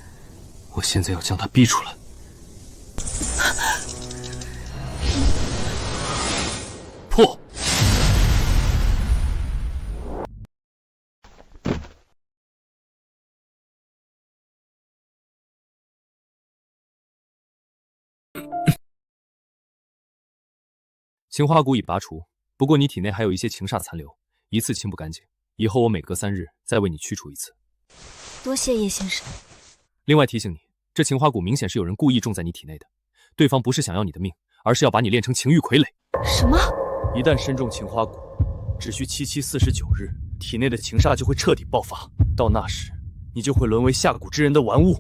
我现在要将它逼出来。破！情花蛊已拔除，不过你体内还有一些情煞残留，一次清不干净。以后我每隔3日再为你驱除一次。多谢叶先生。另外提醒你，这情花蛊明显是有人故意种在你体内的，对方不是想要你的命，而是要把你炼成情欲傀儡。什么？一旦身中情花蛊，只需749日，体内的情煞就会彻底爆发，到那时你就会沦为下蛊之人的玩物。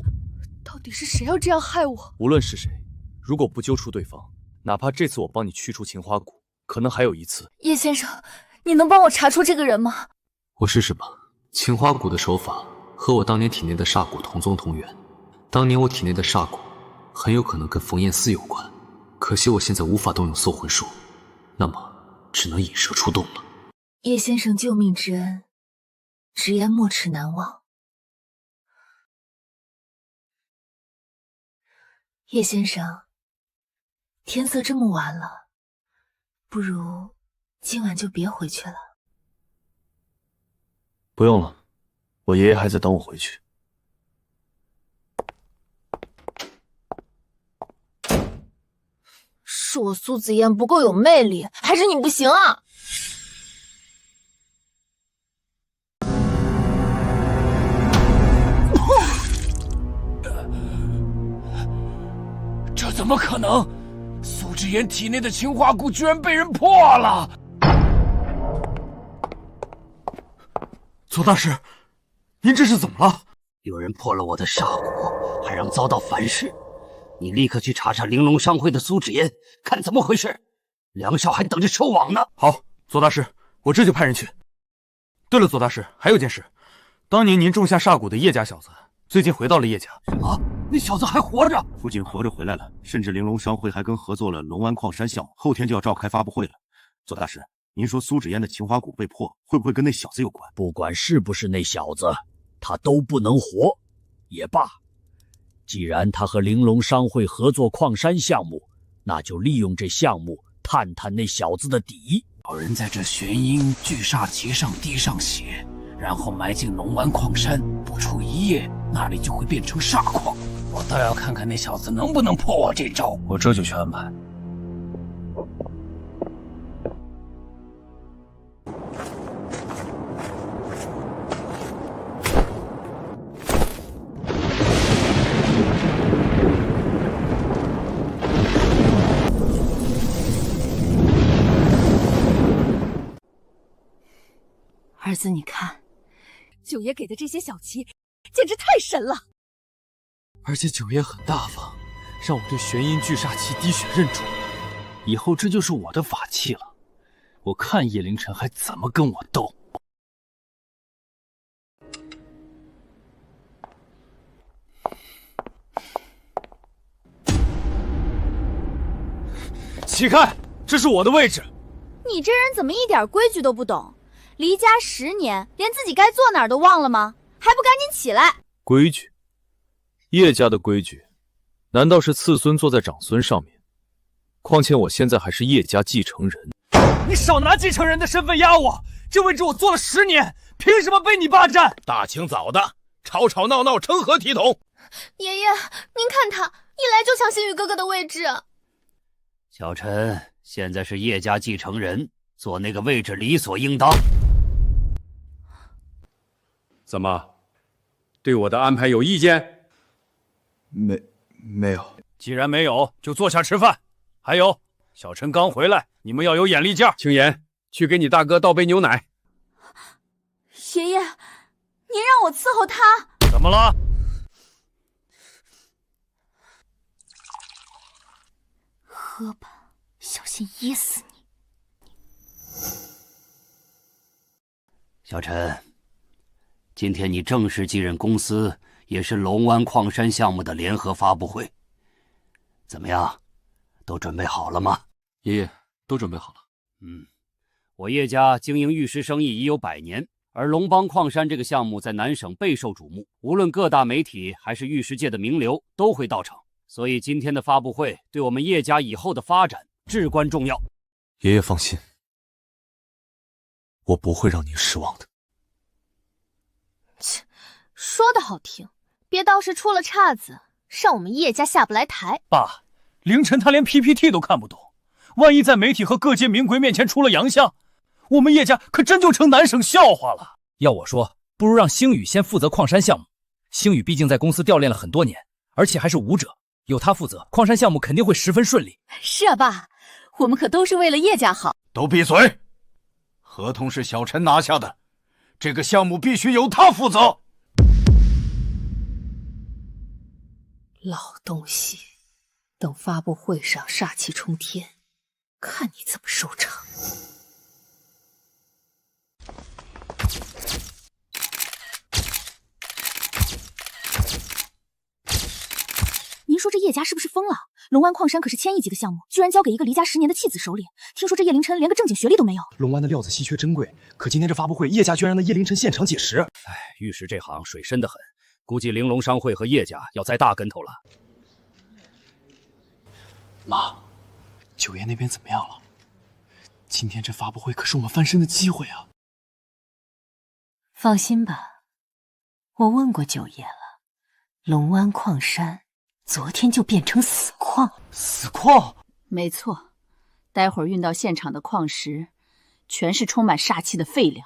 到底是谁要这样害我？无论是谁，如果不揪出对方，哪怕这次我帮你驱除情花蛊，可能还有一次。叶先生，你能帮我查出这个人吗？我试试吧。情花蛊的手法和我当年体内的煞蛊同宗同源，当年我体内的煞蛊很有可能跟冯彦思有关，可惜我现在无法动用搜魂术，那么只能引蛇出洞了。叶先生救命之恩，直言没齿难忘。叶先生，天色这么晚了，不如今晚就别回去了。不用了，我爷爷还在等我回去。是我苏子嫣不够有魅力，还是你不行啊？这怎么可能？苏之言体内的情花蛊居然被人破了！左大师，您这是怎么了？有人破了我的煞蛊，还让遭到反噬。你立刻去查查玲珑商会的苏芷嫣，看怎么回事。梁少还等着收网呢。好，左大师，我这就派人去。对了，左大师，还有件事，当年您种下煞蛊的叶家小子，最近回到了叶家。什么？那小子还活着？不仅活着回来了，甚至玲珑商会还跟合作了龙湾矿山项目，后天就要召开发布会了。左大师，您说苏芷嫣的秦华谷被破，会不会跟那小子有关？不管是不是那小子，他都不能活。也罢，既然他和玲珑商会合作矿山项目，那就利用这项目探探那小子的底。有人在这玄阴聚煞旗上滴上血，然后埋进龙湾矿山，不出一夜，那里就会变成煞矿。我倒要看看那小子能不能破我这招。我这就去安排。儿子，你看，九爷给的这些小旗，简直太神了。而且九爷很大方，让我对玄阴聚煞旗滴血认主，以后这就是我的法器了。我看叶凌晨还怎么跟我斗。起开，这是我的位置。你这人怎么一点规矩都不懂？离家10年，连自己该坐哪儿都忘了吗？还不赶紧起来！规矩，叶家的规矩，难道是次孙坐在长孙上面？况且我现在还是叶家继承人。你少拿继承人的身份压我，这位置我坐了10年，凭什么被你霸占？大清早的，吵吵闹闹，成何体统？爷爷，您看他一来就抢星宇哥哥的位置。小陈现在是叶家继承人，坐那个位置理所应当。怎么，对我的安排有意见？没有。既然没有，就坐下吃饭。还有，小陈刚回来，你们要有眼力劲儿。青岩，去给你大哥倒杯牛奶。爷爷，您让我伺候他。怎么了？喝吧，小心噎死你。小陈，今天你正式继任公司，也是龙湾矿山项目的联合发布会。怎么样，都准备好了吗？爷爷，都准备好了。我叶家经营玉石生意已有100年，而龙邦矿山这个项目在南省备受瞩目，无论各大媒体还是玉石界的名流都会到场。所以今天的发布会对我们叶家以后的发展至关重要。爷爷放心，我不会让您失望的。切，说的好听，别倒是出了岔子，让我们叶家下不来台。爸，凌晨他连 PPT 都看不懂，万一在媒体和各界名贵面前出了洋相，我们叶家可真就成南省笑话了。要我说，不如让星宇先负责矿山项目。星宇毕竟在公司调练了很多年，而且还是武者，有他负责，矿山项目肯定会十分顺利。是啊，爸，我们可都是为了叶家好。都闭嘴！合同是小陈拿下的，这个项目必须由他负责。老东西，等发布会上煞气冲天，看你怎么收场。您说这叶家是不是疯了？龙湾矿山可是千亿级的项目，居然交给一个离家10年的弃子手里。听说这叶凌晨连个正经学历都没有。龙湾的料子稀缺珍贵，可今天这发布会，叶家居然让那叶凌晨现场解释。玉石这行水深得很，估计玲珑商会和叶家要栽大跟头了。妈，九爷那边怎么样了？今天这发布会可是我们翻身的机会啊！放心吧，我问过九爷了，龙湾矿山昨天就变成死矿。死矿？没错，待会儿运到现场的矿石全是充满煞气的废料，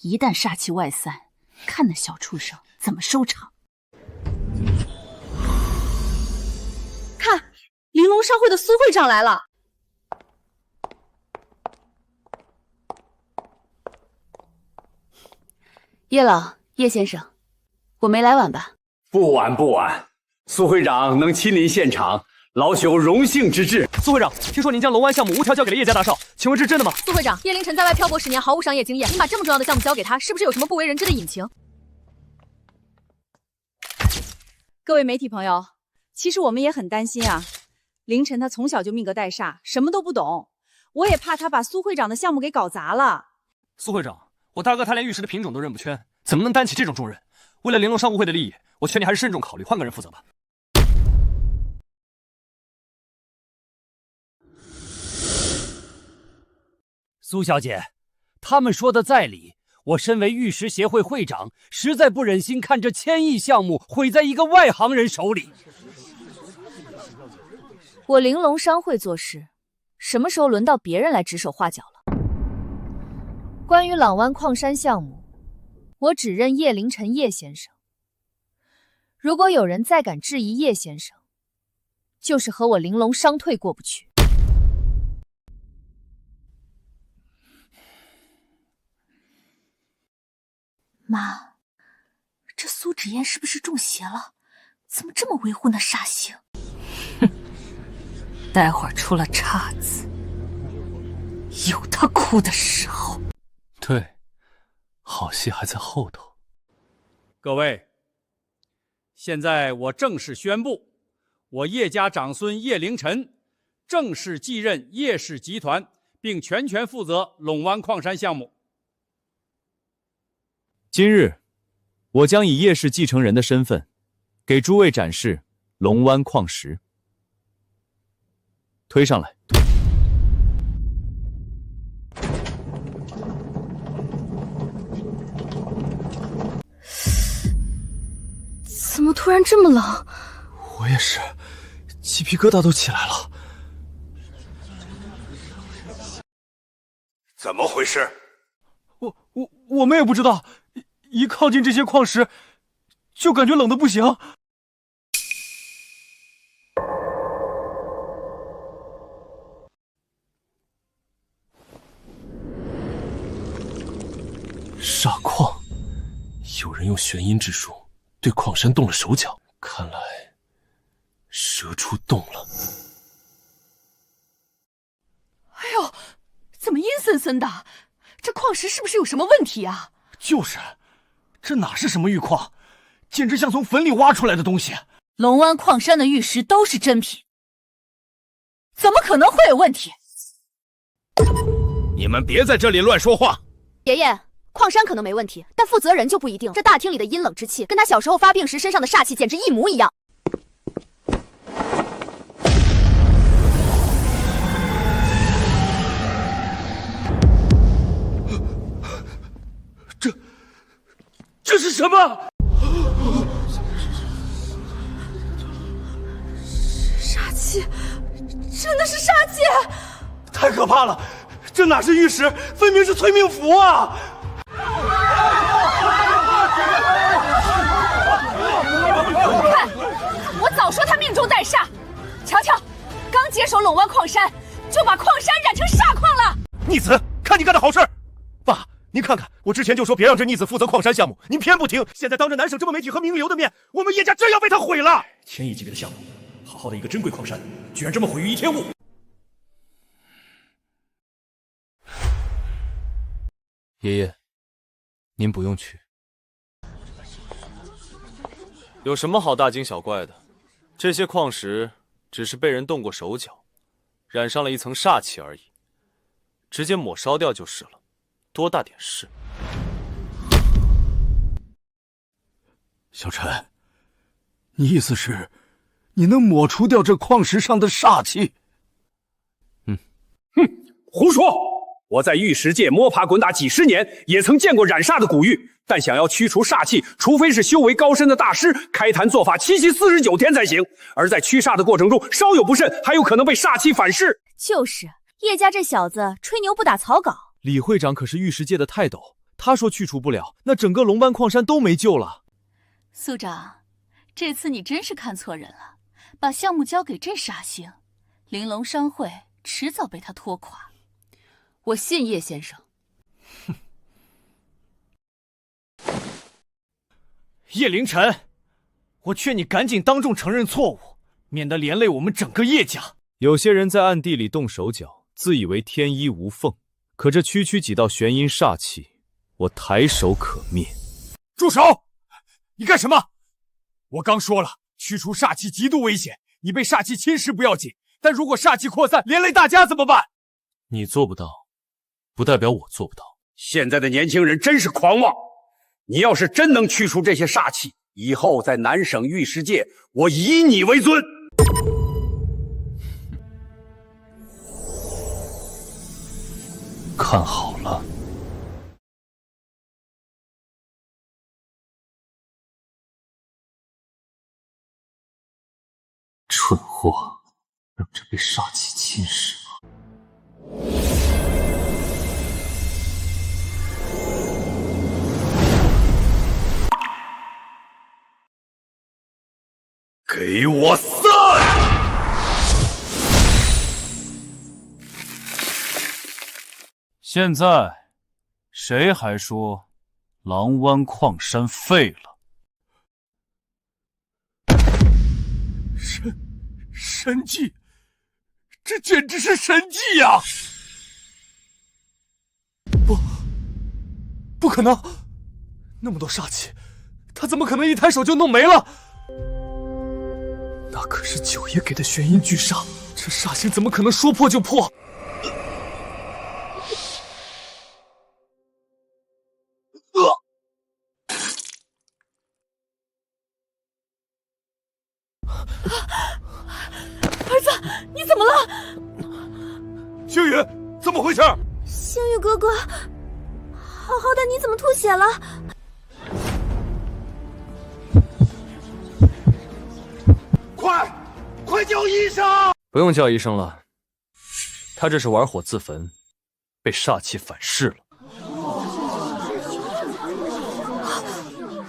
一旦煞气外散，看那小畜生怎么收场。看，玲珑商会的苏会长来了。叶老，叶先生，我没来晚吧？不晚不晚，苏会长能亲临现场，老朽荣幸之至。苏会长，听说您将龙湾项目无条交给了叶家大少，请问这是真的吗？苏会长，叶凌晨在外漂泊10年，毫无商业经验，您把这么重要的项目交给他，是不是有什么不为人知的隐情？各位媒体朋友，其实我们也很担心啊。凌晨他从小就命格带煞，什么都不懂。我也怕他把苏会长的项目给搞砸了。苏会长，我大哥他连玉石的品种都认不全，怎么能担起这种重任？为了玲珑商务会的利益，我劝你还是慎重考虑，换个人负责吧。苏小姐，他们说的在理。我身为玉石协会会长，实在不忍心看这1000亿项目毁在一个外行人手里。我玲珑商会做事，什么时候轮到别人来指手画脚了？关于朗湾矿山项目，我只认叶凌晨叶先生。如果有人再敢质疑叶先生，就是和我玲珑商退过不去。妈，这苏芷嫣是不是中邪了？怎么这么维护那煞星？哼，待会儿出了岔子，有他哭的时候。对，好戏还在后头。各位，现在我正式宣布，我叶家长孙叶凌晨正式继任叶氏集团，并全权负责陇湾矿山项目。今日，我将以叶氏继承人的身份，给诸位展示龙湾矿石。推上来。怎么突然这么冷？我也是，鸡皮疙瘩都起来了。怎么回事？我们也不知道，一靠近这些矿石，就感觉冷得不行。煞矿，有人用玄阴之术对矿山动了手脚，看来蛇出洞了。哎呦，怎么阴森森的？这矿石是不是有什么问题啊？就是，这哪是什么玉矿，简直像从坟里挖出来的东西。龙湾矿山的玉石都是真品，怎么可能会有问题？你们别在这里乱说话！爷爷，矿山可能没问题，但负责人就不一定。这大厅里的阴冷之气，跟他小时候发病时身上的煞气简直一模一样。这是什么？煞气，真的是煞气！太可怕了！这哪是玉石，分明是催命符啊！看，我早说他命中带煞。瞧瞧，刚接手陇湾矿山，就把矿山染成煞矿了。逆子，看你干的好事！爸，您看看，我之前就说别让这逆子负责矿山项目，您偏不听。现在当着南省这么媒体和名流的面，我们叶家真要被他毁了！1000亿级别的项目，好好的一个珍贵矿山，居然这么毁于一天物！爷爷，您不用去。有什么好大惊小怪的？这些矿石只是被人动过手脚，染上了一层煞气而已，直接抹烧掉就是了，多大点事？小陈，你意思是，你能抹除掉这矿石上的煞气？胡说！我在玉石界摸爬滚打几十年，也曾见过染煞的古玉，但想要驱除煞气，除非是修为高深的大师开坛做法7期49天才行。而在驱煞的过程中，稍有不慎，还有可能被煞气反噬。就是，叶家这小子吹牛不打草稿。李会长可是玉石界的泰斗，他说去除不了，那整个龙湾矿山都没救了。苏长，这次你真是看错人了，把项目交给这煞星，玲珑商会迟早被他拖垮。我信叶先生。叶凌晨，我劝你赶紧当众承认错误，免得连累我们整个叶家。有些人在暗地里动手脚，自以为天衣无缝，可这区区几道玄阴煞气，我抬手可灭。住手！你干什么？我刚说了，驱除煞气极度危险，你被煞气侵蚀不要紧，但如果煞气扩散，连累大家怎么办？你做不到，不代表我做不到。现在的年轻人真是狂妄！你要是真能去除这些煞气，以后在南省玉石界，我以你为尊。看好了，蠢货，让这被煞气侵蚀吗？给我散！现在，谁还说狼湾矿山废了？神迹，这简直是神迹呀！不可能，那么多煞气，他怎么可能一抬手就弄没了？那可是九爷给的玄阴巨煞，这煞星怎么可能说破就破？儿子，你怎么了？星宇，怎么回事？星宇哥哥，好好的，你怎么吐血了？快叫医生！不用叫医生了，他这是玩火自焚，被煞气反噬了。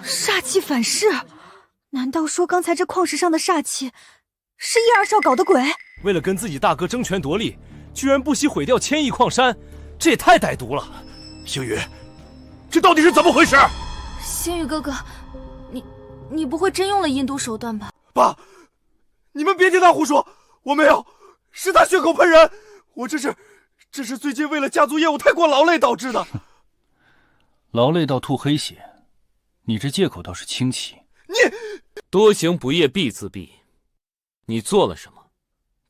煞气反噬？难道说刚才这矿石上的煞气是叶二少搞的鬼？为了跟自己大哥争权夺利，居然不惜毁掉千亿矿山，这也太歹毒了！星宇，这到底是怎么回事？星宇哥哥，你不会真用了阴毒手段吧？爸，你们别听他胡说，我没有，是他血口喷人，我这是最近为了家族业务太过劳累导致的。劳累到吐黑血，你这借口倒是清奇。你多行不业必自毙，你做了什么，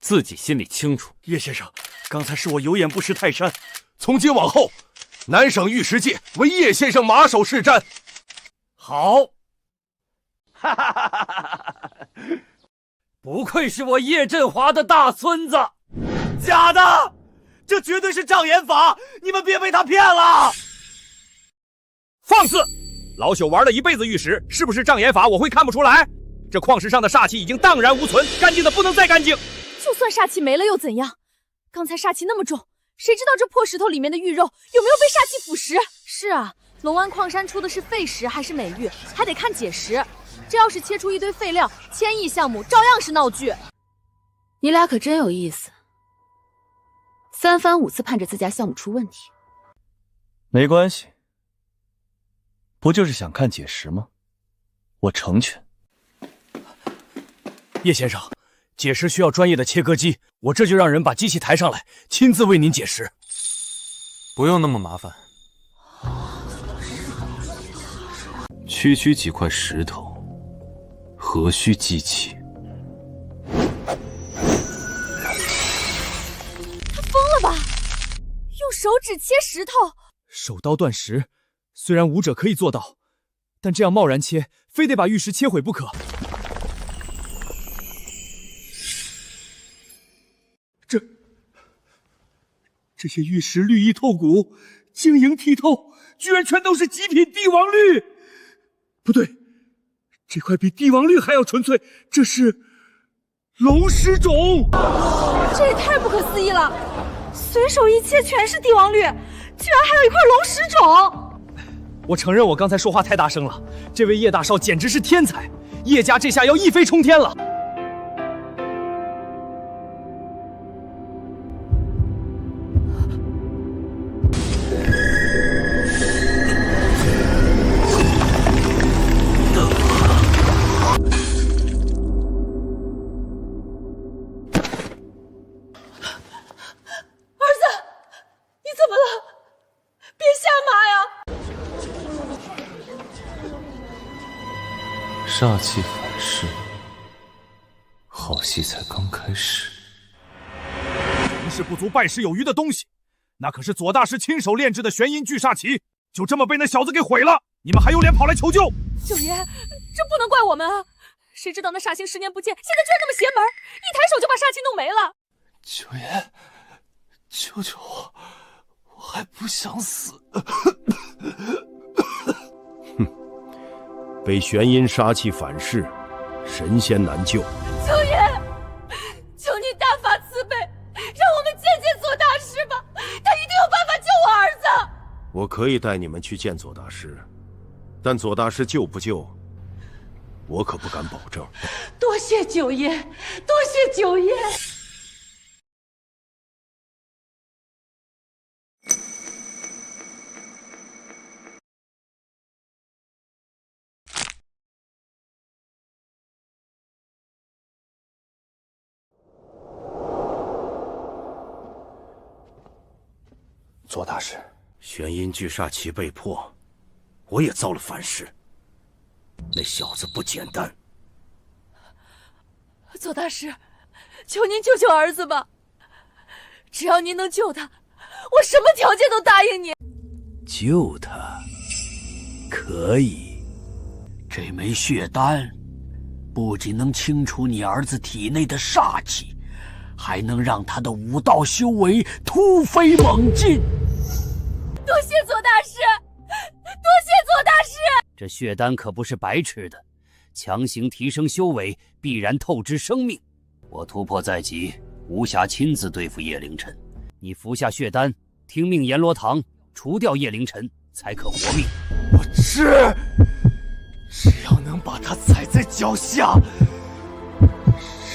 自己心里清楚。叶先生，刚才是我有眼不识泰山，从今往后，南省玉石界为叶先生马首是瞻。好，哈哈哈哈哈！不愧是我叶振华的大孙子。假的，这绝对是障眼法，你们别被他骗了。放肆！老朽玩了一辈子玉石，是不是障眼法我会看不出来？这矿石上的煞气已经荡然无存，干净的不能再干净。就算煞气没了又怎样？刚才煞气那么重，谁知道这破石头里面的玉肉有没有被煞气腐蚀？是啊，龙湾矿山出的是废石还是美玉，还得看解石。这要是切出一堆废料，千亿项目照样是闹剧。你俩可真有意思，3番5次盼着自家项目出问题。没关系，不就是想看解石吗？我成全。叶先生，解石需要专业的切割机，我这就让人把机器抬上来，亲自为您解石。不用那么麻烦，区区几块石头，何须机器？他疯了吧？用手指切石头？手刀断石，虽然武者可以做到，但这样贸然切，非得把玉石切毁不可。这些玉石绿意透骨，晶莹剔透，居然全都是极品帝王绿。不对，这块比帝王绿还要纯粹，这是龙石种。这也太不可思议了！随手一切全是帝王绿，居然还有一块龙石种。我承认我刚才说话太大声了，这位叶大少简直是天才，叶家这下要一飞冲天了。煞气反噬，好戏才刚开始。成事不足败事有余的东西，那可是左大师亲手炼制的玄阴聚煞旗，就这么被那小子给毁了，你们还有脸跑来求救？九爷，这不能怪我们啊！谁知道那煞星10年不见，现在居然那么邪门，一抬手就把煞气弄没了。九爷，救救我，我还不想死。被玄阴杀气反噬，神仙难救。九爷，求你大发慈悲，让我们见见左大师吧，他一定有办法救我儿子。我可以带你们去见左大师，但左大师救不救，我可不敢保证。多谢九爷，多谢九爷。左大师，玄阴聚煞旗被破，我也遭了反噬。那小子不简单。左大师，求您救救儿子吧！只要您能救他，我什么条件都答应您。救他可以，这枚血丹不仅能清除你儿子体内的煞气，还能让他的武道修为突飞猛进。多谢左大师，多谢左大师！这血丹可不是白吃的，强行提升修为，必然透支生命。我突破在即，无暇亲自对付叶凌晨。你服下血丹，听命阎罗堂除掉叶凌晨，才可活命。我吃，只要能把他踩在脚下，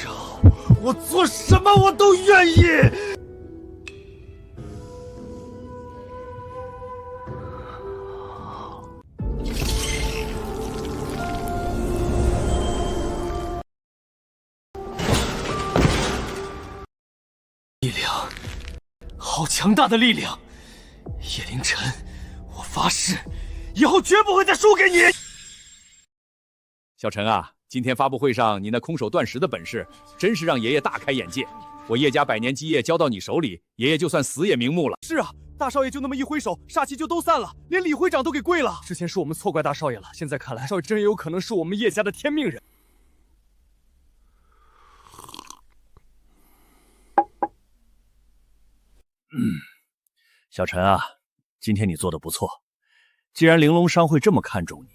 让我做什么我都愿意。力量，好强大的力量！叶凌晨，我发誓，以后绝不会再输给你。小陈啊，今天发布会上你那空手断石的本事，真是让爷爷大开眼界。我叶家100年基业交到你手里，爷爷就算死也瞑目了。是啊，大少爷就那么一挥手，煞气就都散了，连李会长都给跪了。之前是我们错怪大少爷了，现在看来，少爷真有可能是我们叶家的天命人。小陈啊，今天你做的不错。既然玲珑商会这么看重你，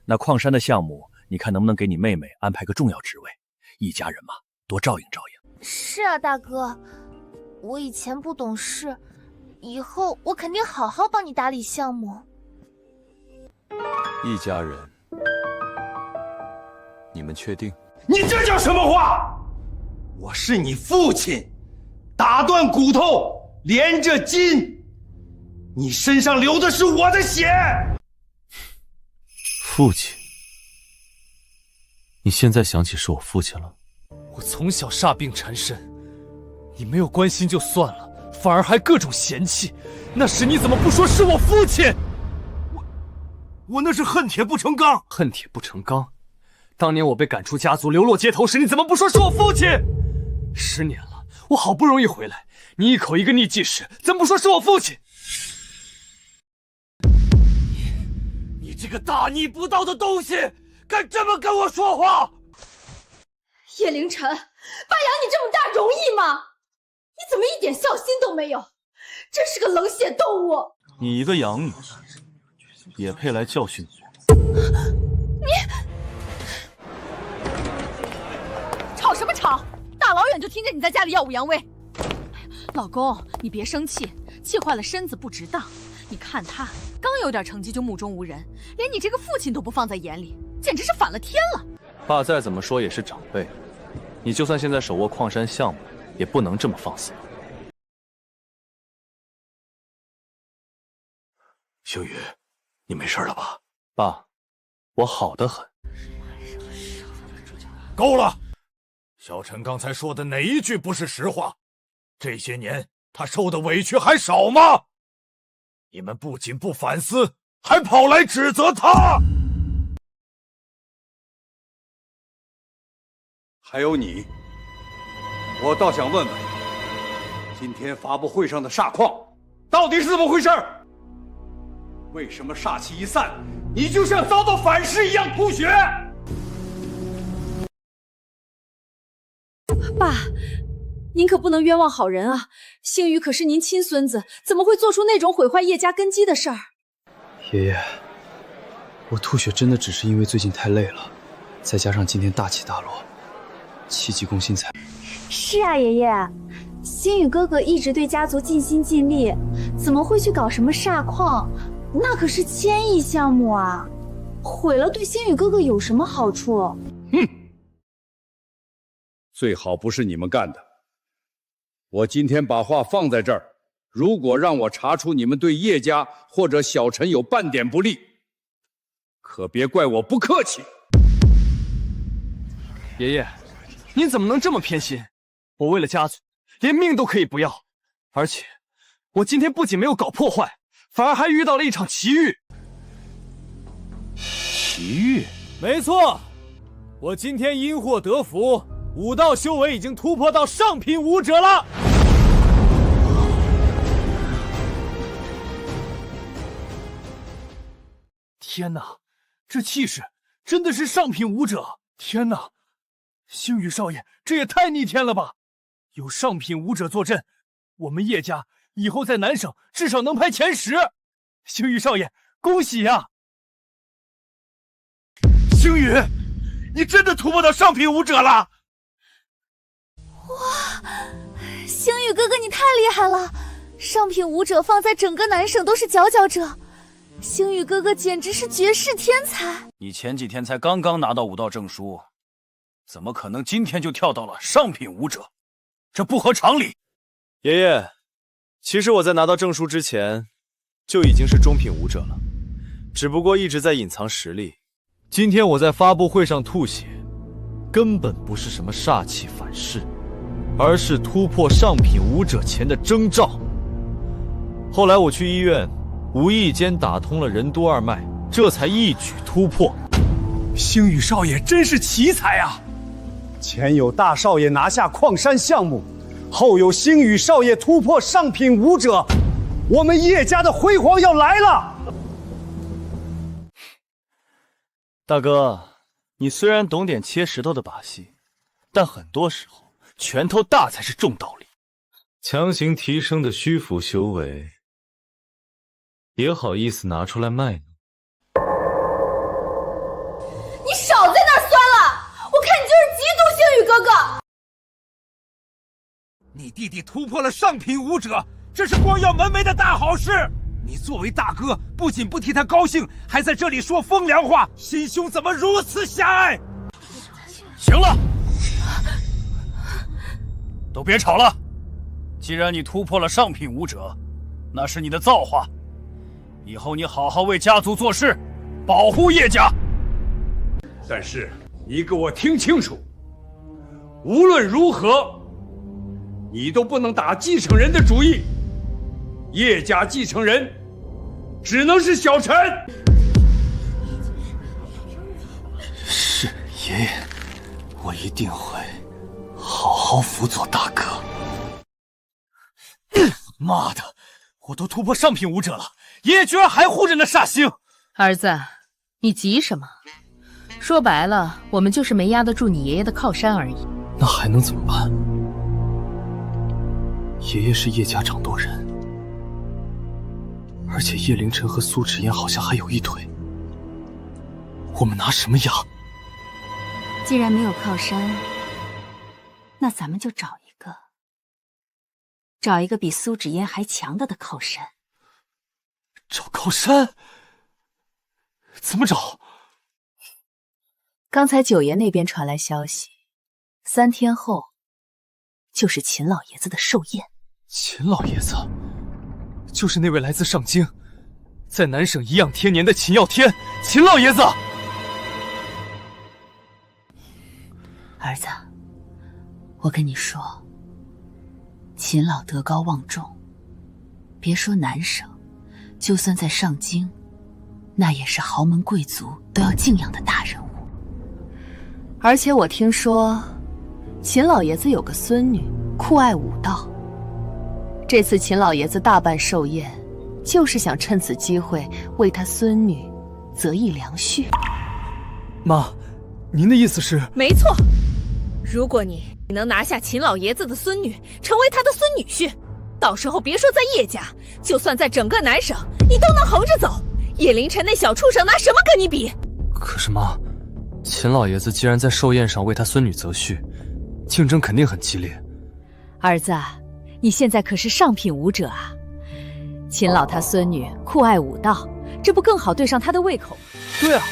那矿山的项目，你看能不能给你妹妹安排个重要职位？一家人嘛，多照应照应。是啊，大哥，我以前不懂事，以后我肯定好好帮你打理项目。一家人，你们确定？你这叫什么话？我是你父亲，打断骨头，连着筋，你身上流的是我的血。父亲，你现在想起是我父亲了？我从小煞病缠身，你没有关心就算了，反而还各种嫌弃。那时你怎么不说是我父亲？我那是恨铁不成钢。恨铁不成钢？当年我被赶出家族，流落街头时，你怎么不说是我父亲？10年了，我好不容易回来，你一口一个逆继室，怎么不说是我父亲？你这个大逆不道的东西，敢这么跟我说话？叶凌晨，爸养你这么大容易吗？你怎么一点孝心都没有？真是个冷血动物！你一个养女，也配来教训我？吵什么吵？大老远就听见你在家里耀武扬威。老公，你别生气，气坏了身子不值当。你看他刚有点成绩就目中无人，连你这个父亲都不放在眼里，简直是反了天了。爸再怎么说也是长辈，你就算现在手握矿山项目，也不能这么放肆。星宇，你没事了吧？爸，我好得很。够了！小陈刚才说的哪一句不是实话？这些年他受的委屈还少吗？你们不仅不反思，还跑来指责他。还有你，我倒想问问，今天发布会上的煞矿到底是怎么回事？为什么煞气一散，你就像遭到反噬一样吐血？爸，您可不能冤枉好人啊！星宇可是您亲孙子，怎么会做出那种毁坏叶家根基的事儿？爷爷，我吐血真的只是因为最近太累了，再加上今天大起大落，气急攻心才。是啊，爷爷，星宇哥哥一直对家族尽心尽力，怎么会去搞什么煞矿？那可是千亿项目啊，毁了对星宇哥哥有什么好处？哼，最好不是你们干的。我今天把话放在这儿，如果让我查出你们对叶家或者小陈有半点不利，可别怪我不客气。爷爷，您怎么能这么偏心？我为了家族，连命都可以不要。而且，我今天不仅没有搞破坏，反而还遇到了一场奇遇。奇遇？没错，我今天因祸得福，武道修为已经突破到上品武者了。天哪，这气势真的是上品武者！天哪，星宇少爷，这也太逆天了吧！有上品武者坐镇，我们叶家以后在南省至少能排前10。星宇少爷，恭喜呀！星宇，你真的突破到上品武者了！哇，星宇哥哥你太厉害了！上品武者放在整个南省都是佼佼者，星宇哥哥简直是绝世天才。你前几天才刚刚拿到武道证书，怎么可能今天就跳到了上品武者？这不合常理。爷爷，其实我在拿到证书之前就已经是中品武者了，只不过一直在隐藏实力。今天我在发布会上吐血，根本不是什么煞气反噬，而是突破上品武者前的征兆。后来我去医院，无意间打通了任督二脉，这才一举突破。星宇少爷真是奇才啊！前有大少爷拿下矿山项目，后有星宇少爷突破上品武者，我们叶家的辉煌要来了！大哥，你虽然懂点切石头的把戏，但很多时候拳头大才是重道理。强行提升的虚浮修为，也好意思拿出来卖呢？你少在那儿酸了！我看你就是嫉妒星宇哥哥。你弟弟突破了上品武者，这是光耀门楣的大好事。你作为大哥，不仅不替他高兴，还在这里说风凉话，心胸怎么如此狭隘？行了，都别吵了。既然你突破了上品武者，那是你的造化。以后你好好为家族做事，保护叶家。但是你给我听清楚，无论如何，你都不能打继承人的主意。叶家继承人只能是小陈。是爷爷，我一定会好好辅佐大哥。妈的，我都突破上品武者了，爷爷居然还护着那煞星！儿子，你急什么？说白了，我们就是没压得住你爷爷的靠山而已。那还能怎么办？爷爷是叶家掌舵人，而且叶凌晨和苏芷嫣好像还有一腿，我们拿什么压？既然没有靠山，那咱们就找一个比苏芷嫣还强的靠山。找靠山？怎么找？刚才九爷那边传来消息，3天后就是秦老爷子的寿宴。秦老爷子，就是那位来自上京，在南省颐养天年的秦耀天，秦老爷子。儿子，我跟你说，秦老德高望重，别说南省，就算在上京，那也是豪门贵族都要敬仰的大人物。而且我听说，秦老爷子有个孙女酷爱武道，这次秦老爷子大办寿宴，就是想趁此机会为他孙女择一良婿。妈，您的意思是？没错，如果你能拿下秦老爷子的孙女，成为他的孙女婿，到时候别说在叶家，就算在整个南省，你都能横着走。叶凌晨那小畜生拿什么跟你比？可是妈，秦老爷子既然在寿宴上为他孙女择婿，竞争肯定很激烈。儿子，你现在可是上品武者啊！秦老他孙女酷爱武道，这不更好对上他的胃口？对啊，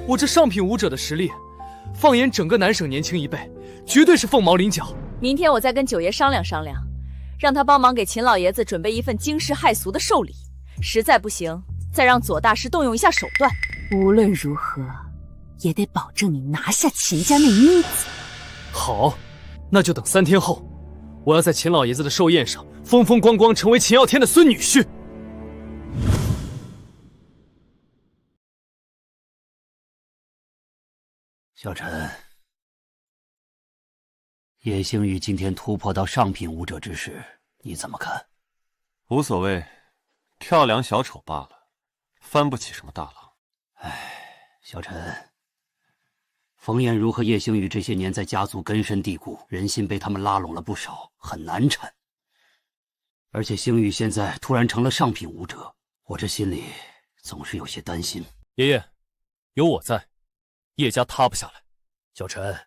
我这上品武者的实力，放眼整个南省年轻一辈，绝对是凤毛麟角。明天我再跟九爷商量商量，让他帮忙给秦老爷子准备一份惊世骇俗的寿礼。实在不行，再让左大师动用一下手段。无论如何，也得保证你拿下秦家那妮子。好，那就等3天后，我要在秦老爷子的寿宴上风风光光成为秦傲天的孙女婿。小陈，叶星宇今天突破到上品武者之时，你怎么看？无所谓，跳梁小丑罢了，翻不起什么大浪。小陈，冯彦如和叶星宇这些年在家族根深蒂固，人心被他们拉拢了不少，很难缠。而且星宇现在突然成了上品武者，我这心里总是有些担心。爷爷，有我在，叶家塌不下来。小陈，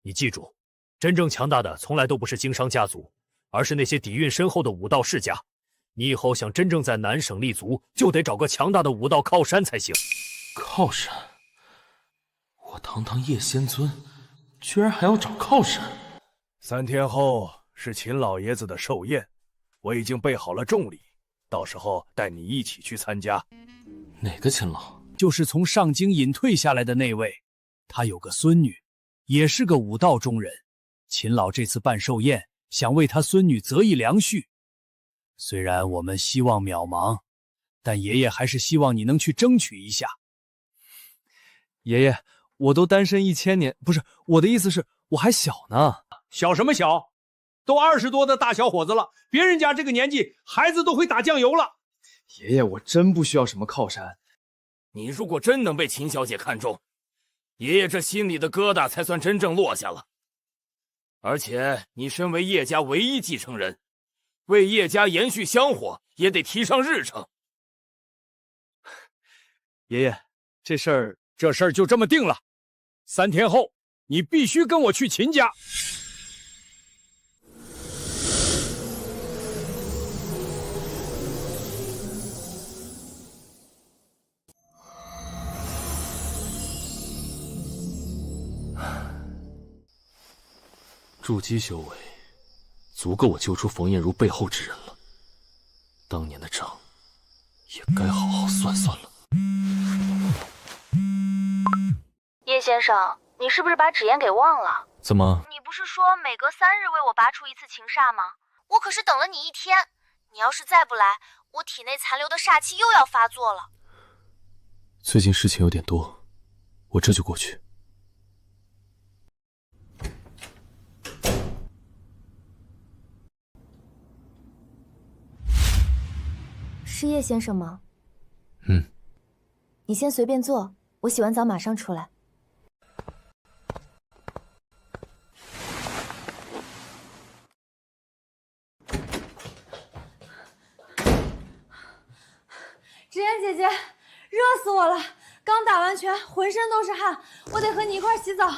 你记住，真正强大的从来都不是经商家族，而是那些底蕴深厚的武道世家。你以后想真正在南省立足，就得找个强大的武道靠山才行。靠山？我堂堂叶仙尊，居然还要找靠山？3天后是秦老爷子的寿宴，我已经备好了重礼，到时候带你一起去参加。哪个秦老？就是从上京隐退下来的那位，他有个孙女，也是个武道中人。秦老这次办寿宴，想为他孙女择一良婿。虽然我们希望渺茫，但爷爷还是希望你能去争取一下。爷爷，我都单身1000年，不是，我的意思是我还小呢。小什么小？都20多的大小伙子了，别人家这个年纪，孩子都会打酱油了。爷爷，我真不需要什么靠山。你如果真能被秦小姐看中，爷爷这心里的疙瘩才算真正落下了。而且你身为叶家唯一继承人，为叶家延续香火也得提上日程。爷爷，这事儿就这么定了。3天后，你必须跟我去秦家。筑基修为，足够我救出冯彦如背后之人了。当年的账，也该好好算算了。叶先生，你是不是把纸烟给忘了？怎么？你不是说每隔3日为我拔出一次情煞吗？我可是等了你1天，你要是再不来，我体内残留的煞气又要发作了。最近事情有点多，我这就过去。是叶先生吗？嗯。你先随便坐，我洗完澡马上出来。芷妍姐姐，热死我了！刚打完拳，浑身都是汗，我得和你一块洗澡。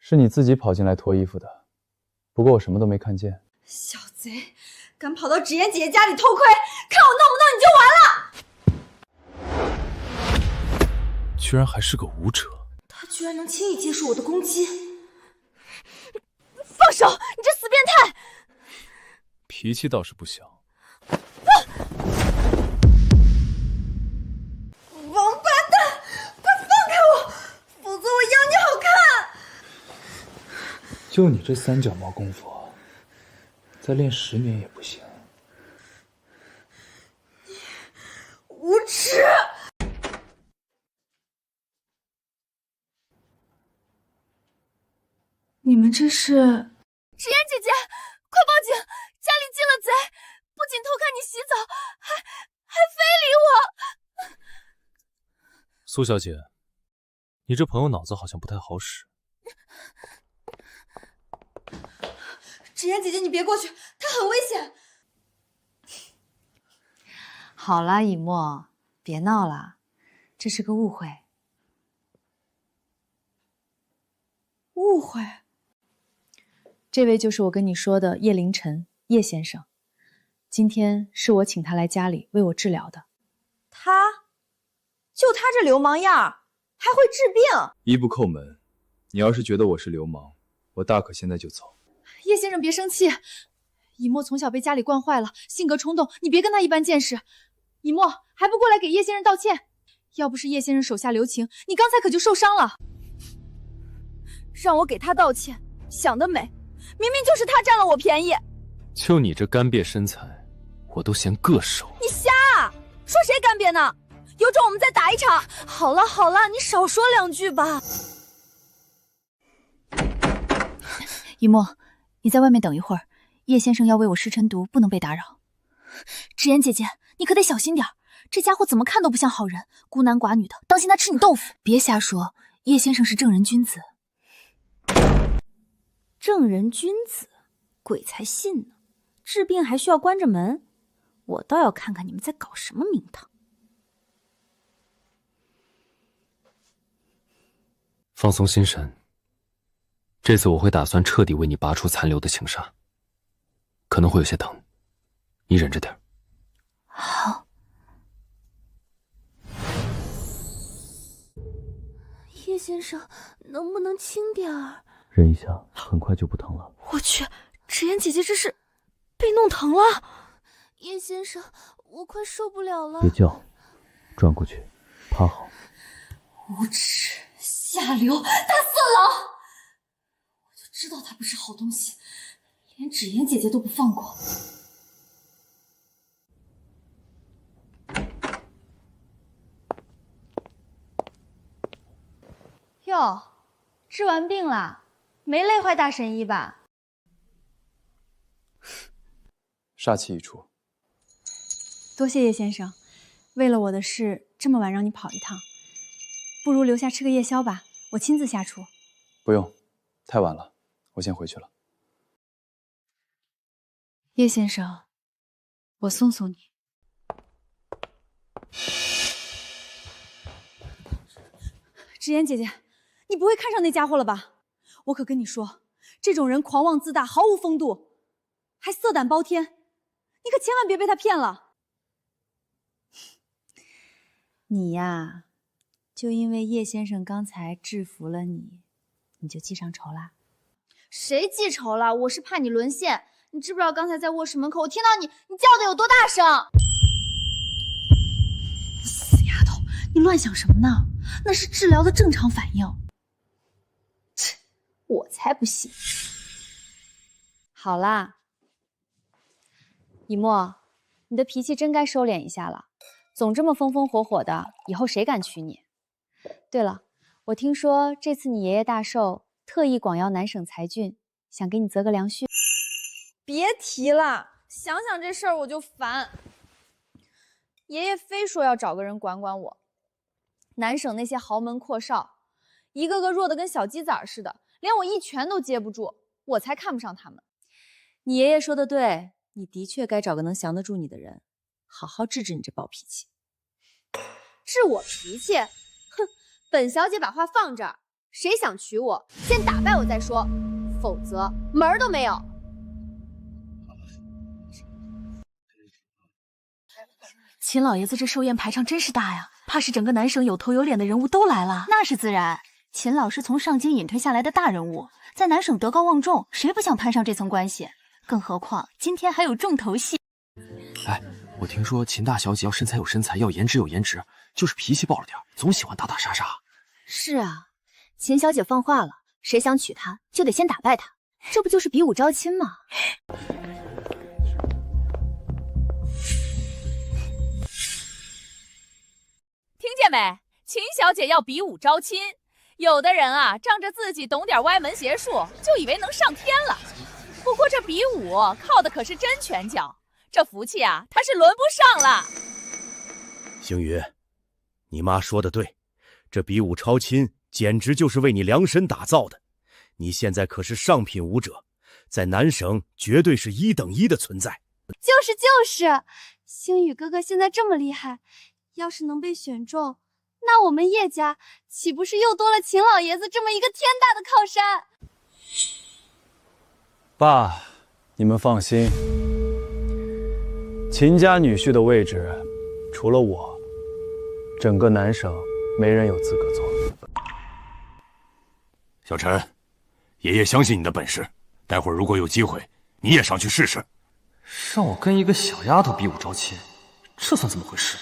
是你自己跑进来脱衣服的，不过我什么都没看见。小贼，敢跑到芷妍姐姐家里偷窥，看我弄不弄你就完了！居然还是个武者，他居然能轻易结束我的攻击！放手！你这死变态！脾气倒是不小。王八蛋，快放开我，否则我养你好看！就你这3脚猫功夫，再练10年也不行。们这是……芷妍姐姐，快报警！家里进了贼，不仅偷看你洗澡，还非礼我。苏小姐，你这朋友脑子好像不太好使。芷妍姐姐，你别过去，他很危险。好啦，以沫，别闹了，这是个误会。误会？这位就是我跟你说的叶凌晨，叶先生。今天是我请他来家里为我治疗的。就他这流氓样儿，还会治病？一不叩门，你要是觉得我是流氓，我大可现在就走。叶先生别生气，以沫从小被家里惯坏了，性格冲动，你别跟他一般见识。以沫还不过来给叶先生道歉？要不是叶先生手下留情，你刚才可就受伤了。让我给他道歉，想得美！明明就是他占了我便宜。就你这干瘪身材，我都嫌硌手。你瞎啊！说谁干瘪呢？有种我们再打一场。好了好了，你少说两句吧。以沫，你在外面等一会儿，叶先生要为我施晨毒，不能被打扰。芷妍姐姐，你可得小心点儿，这家伙怎么看都不像好人，孤男寡女的，当心他吃你豆腐。别瞎说，叶先生是正人君子。正人君子，鬼才信呢！治病还需要关着门？我倒要看看你们在搞什么名堂。放松心神，这次我会打算彻底为你拔出残留的情杀，可能会有些疼，你忍着点。好。叶先生，能不能轻点儿？忍一下，很快就不疼了。我去，芷妍姐姐这是被弄疼了。叶先生，我快受不了了。别叫，转过去，趴好。无耻下流大色狼！我就知道他不是好东西，连芷妍姐姐都不放过。哟，治完病了，没累坏大神医吧？煞气已除。多谢叶先生，为了我的事这么晚让你跑一趟，不如留下吃个夜宵吧，我亲自下厨。不用，太晚了，我先回去了。叶先生，我送送你。芷妍姐姐，你不会看上那家伙了吧？我可跟你说，这种人狂妄自大，毫无风度，还色胆包天，你可千万别被他骗了。你呀，就因为叶先生刚才制服了你，你就记上仇啦？谁记仇了？我是怕你沦陷。你知不知道刚才在卧室门口，我听到你叫的有多大声？死丫头，你乱想什么呢？那是治疗的正常反应。切，我才不信。好啦，以沫，你的脾气真该收敛一下了，总这么风风火火的，以后谁敢娶你？对了，我听说这次你爷爷大寿，特意广邀南省才俊，想给你择个良婿。别提了，想想这事儿我就烦。爷爷非说要找个人管管我。南省那些豪门阔少，一个个弱得跟小鸡崽似的，连我一拳都接不住，我才看不上他们。你爷爷说的对，你的确该找个能降得住你的人，好好治治你这暴脾气。治我脾气？哼，本小姐把话放这儿，谁想娶我，先打败我再说，否则门儿都没有。秦老爷子这寿宴排场真是大呀，怕是整个南省有头有脸的人物都来了。那是自然，秦老是从上京隐退下来的大人物，在南省德高望重，谁不想攀上这层关系？更何况今天还有重头戏。哎，我听说秦大小姐要身材有身材，要颜值有颜值，就是脾气暴了点，总喜欢打打杀杀。是啊，秦小姐放话了，谁想娶她，就得先打败她，这不就是比武招亲吗？听见没？秦小姐要比武招亲，有的人啊，仗着自己懂点歪门邪术，就以为能上天了。不过这比武靠的可是真拳脚，这福气啊，他是轮不上了。星宇，你妈说的对，这比武超亲简直就是为你量身打造的。你现在可是上品武者，在南省绝对是1等1的存在。就是，星宇哥哥现在这么厉害，要是能被选中，那我们叶家岂不是又多了秦老爷子这么一个天大的靠山？爸，你们放心，秦家女婿的位置，除了我，整个南省没人有资格坐。小陈，爷爷相信你的本事，待会儿如果有机会，你也上去试试。让我跟一个小丫头比武招亲，这算怎么回事？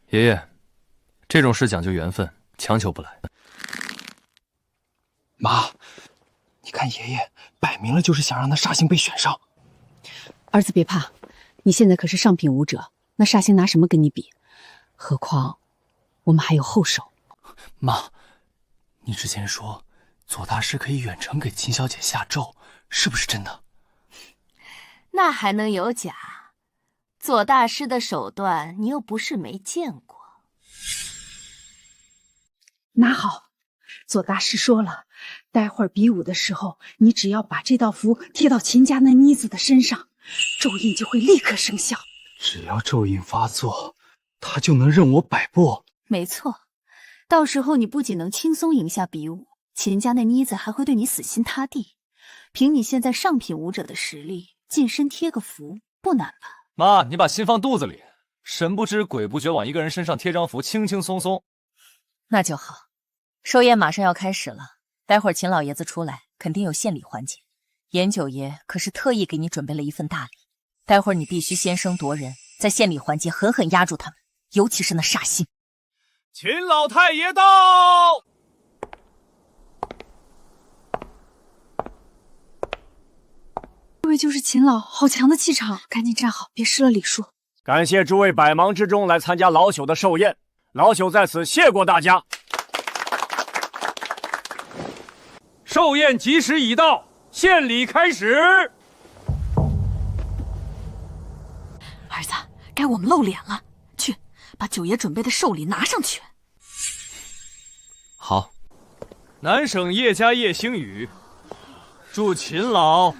爷爷，这种事讲究缘分，强求不来。妈，你看爷爷摆明了就是想让那煞星被选上。儿子别怕，你现在可是上品武者，那煞星拿什么跟你比？何况我们还有后手。妈，你之前说左大师可以远程给秦小姐下咒，是不是真的？那还能有假？左大师的手段，你又不是没见过。那好，左大师说了，待会儿比武的时候，你只要把这道符贴到秦家那妮子的身上，咒印就会立刻生效。只要咒印发作，他就能任我摆布。没错，到时候你不仅能轻松赢下比武，秦家那妮子还会对你死心塌地。凭你现在上品武者的实力，近身贴个符不难吧？妈，你把心放肚子里，神不知鬼不觉往一个人身上贴张符，轻轻松松。那就好，寿宴马上要开始了，待会儿秦老爷子出来，肯定有献礼环节。严九爷可是特意给你准备了一份大礼，待会儿你必须先声夺人，在献礼环节狠狠压住他们，尤其是那煞星。秦老太爷到！这位就是秦老，好强的气场，赶紧站好，别失了礼数。感谢诸位百忙之中来参加老朽的寿宴，老朽在此谢过大家。寿宴吉时已到，献礼开始。儿子，该我们露脸了，去把九爷准备的寿礼拿上去。好，南省叶家叶星宇，祝秦老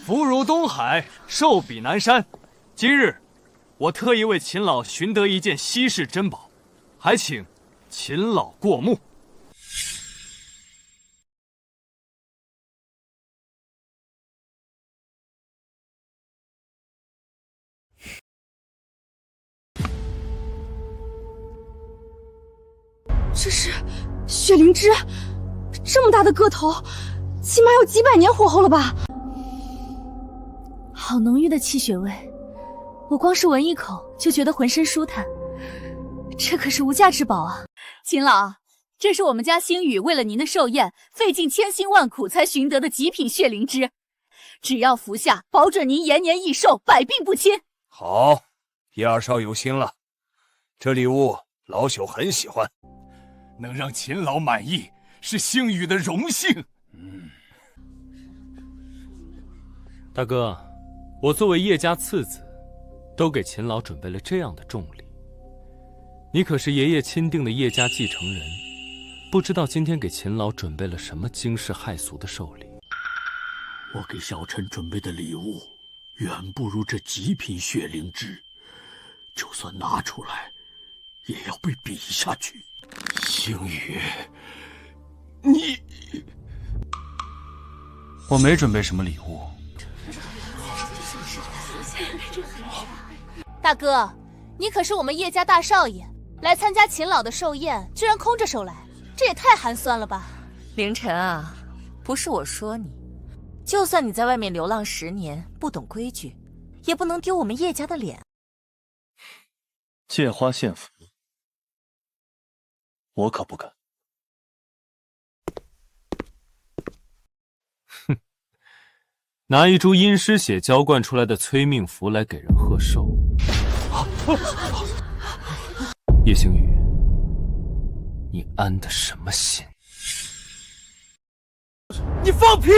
福如东海，寿比南山。今日我特意为秦老寻得一件稀世珍宝，还请秦老过目。这是血灵芝，这么大的个头，起码有几百年火候了吧？好浓郁的气血味，我光是闻一口就觉得浑身舒坦。这可是无价之宝啊！秦老，这是我们家星宇为了您的寿宴费尽千辛万苦才寻得的极品血灵芝，只要服下，保准您延年益寿，百病不侵。好，叶二少有心了，这礼物老朽很喜欢，能让秦老满意是星宇的荣幸。大哥，我作为叶家次子，都给秦老准备了这样的重礼。你可是爷爷钦定的叶家继承人，不知道今天给秦老准备了什么惊世骇俗的寿礼。我给小陈准备的礼物，远不如这极品血灵芝，就算拿出来，也要被比下去。星宇，你……我没准备什么礼物。大哥，你可是我们叶家大少爷，来参加秦老的寿宴，居然空着手来，这也太寒酸了吧！凌晨啊，不是我说你，就算你在外面流浪10年，不懂规矩，也不能丢我们叶家的脸。借花献佛，我可不敢。哼，拿一株阴尸血浇灌出来的催命符来给人贺寿。叶星宇，你安的什么心？放屁！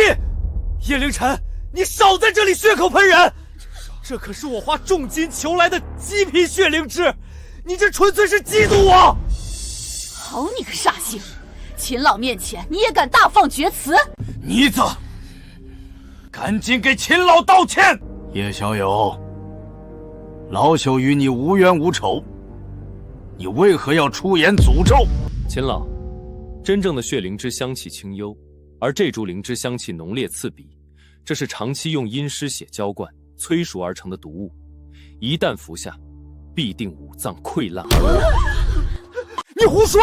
叶凌晨，你少在这里血口喷人！这可是我花重金求来的极品血灵芝，你这纯粹是嫉妒我！好你个煞星，秦老面前你也敢大放厥词？妮子，赶紧给秦老道歉！叶小友，老朽与你无冤无仇，你为何要出言诅咒？秦老，真正的血灵芝香气清幽，而这株灵芝香气浓烈刺鼻，这是长期用阴湿血浇灌催熟而成的毒物，一旦服下，必定五脏溃烂。你胡说！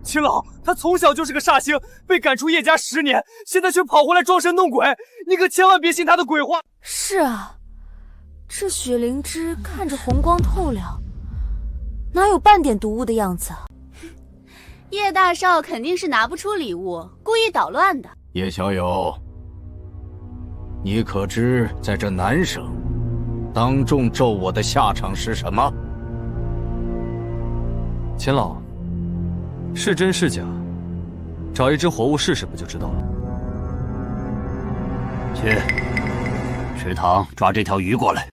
秦老，他从小就是个煞星，被赶出叶家10年，现在却跑回来装神弄鬼，你可千万别信他的鬼话。是啊，这血灵芝看着红光透亮，哪有半点毒物的样子？叶大少肯定是拿不出礼物，故意捣乱的。叶小友，你可知在这南省，当众咒我的下场是什么？秦老，是真是假，找一只活物试试不就知道了？去，池塘抓这条鱼过来。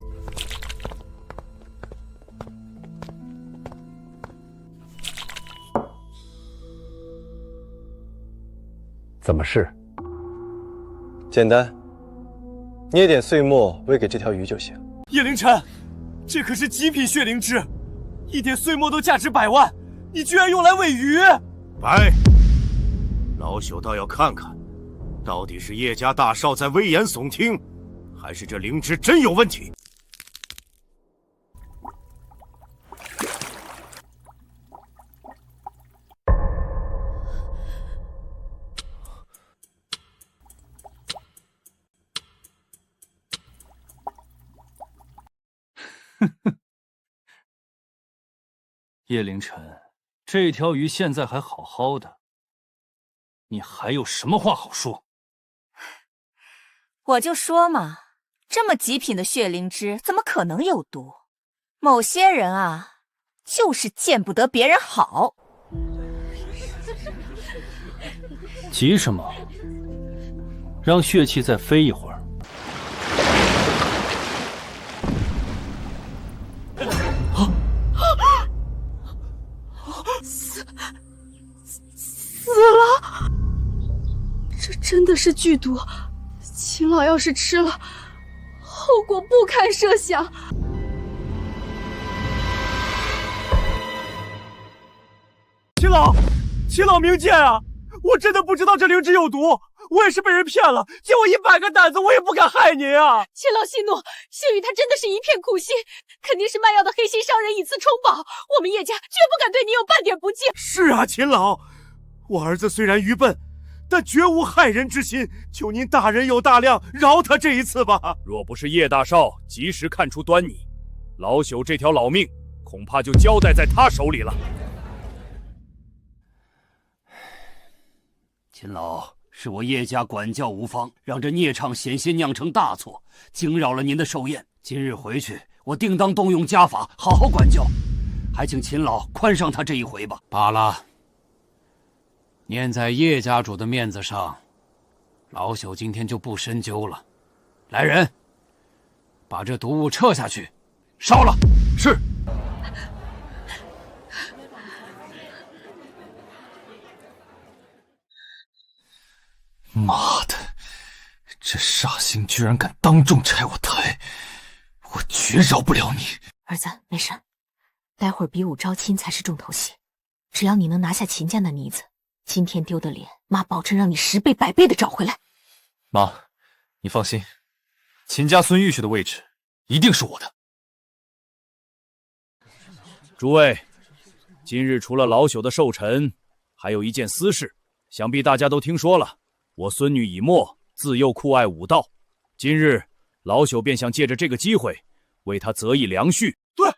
怎么试？简单，捏点碎末喂给这条鱼就行。叶凌晨，这可是极品血灵芝，一点碎末都价值100万，你居然用来喂鱼！白，老朽倒要看看，到底是叶家大少在危言耸听，还是这灵芝真有问题。叶凌晨，这条鱼现在还好好的，你还有什么话好说？我就说嘛，这么极品的血灵芝怎么可能有毒？某些人啊，就是见不得别人好。急什么？让血气再飞一会儿。死了！这真的是剧毒，秦老要是吃了，后果不堪设想。秦老明鉴啊！我真的不知道这灵芝有毒，我也是被人骗了，借我100个胆子，我也不敢害您啊！秦老息怒，星宇他真的是一片苦心，肯定是卖药的黑心商人以次充饱，我们叶家绝不敢对你有半点不敬。是啊，秦老，我儿子虽然愚笨，但绝无害人之心，求您大人有大量，饶他这一次吧。若不是叶大少及时看出端倪，老朽这条老命恐怕就交代在他手里了。秦老，是我叶家管教无方，让这孽障险些酿成大错，惊扰了您的寿宴。今日回去，我定当动用家法，好好管教，还请秦老宽赏他这一回吧。罢了，念在叶家主的面子上，老朽今天就不深究了。来人，把这毒物撤下去，烧了。是。妈的，这煞星居然敢当众拆我台，我绝饶不了你！儿子，没事，待会儿比武招亲才是重头戏，只要你能拿下秦家的妮子，今天丢的脸，妈保证让你10倍100倍的找回来。妈，你放心，秦家孙玉婿的位置一定是我的。诸位，今日除了老朽的寿辰，还有一件私事，想必大家都听说了。我孙女以沫自幼酷爱武道，今日老朽便想借着这个机会，为她择一良婿。对，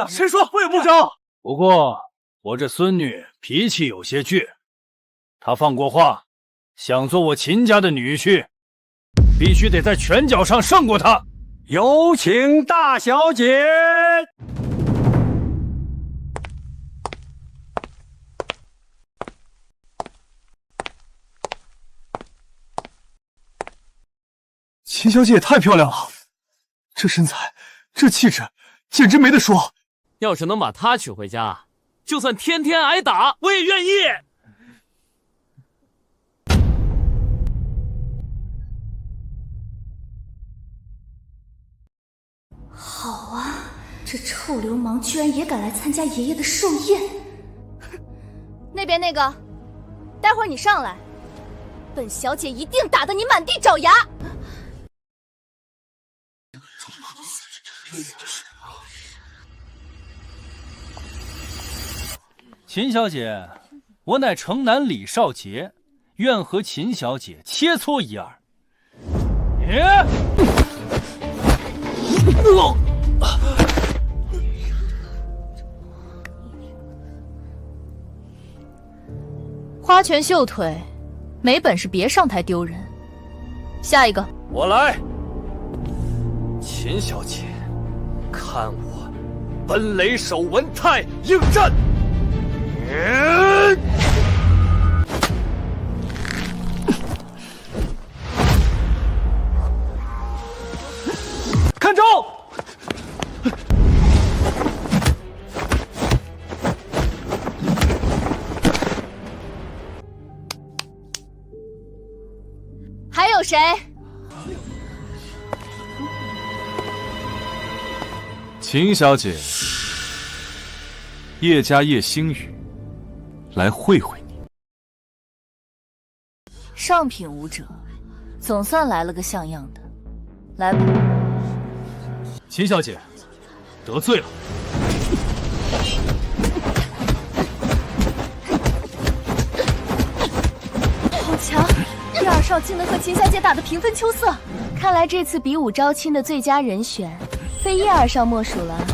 谁说我也不招？不过我这孙女脾气有些倔，她放过话，想做我秦家的女婿，必须得在拳脚上胜过她。有请大小姐。秦小姐也太漂亮了，这身材，这气质，简直没得说。要是能把她娶回家，就算天天挨打，我也愿意。好啊，这臭流氓居然也敢来参加爷爷的寿宴！那边那个，待会儿你上来，本小姐一定打得你满地找牙！秦小姐，我乃城南李少杰，愿和秦小姐切磋一二。花拳绣腿，没本事别上台丢人。下一个，我来。秦小姐，看我奔雷手文泰应战！看招！还有谁？秦小姐，叶家叶星宇来会会你。上品武者，总算来了个像样的。来吧，秦小姐，得罪了。好强！叶二少竟能和秦小姐打得平分秋色，看来这次比武招亲的最佳人选，非叶二少莫属了。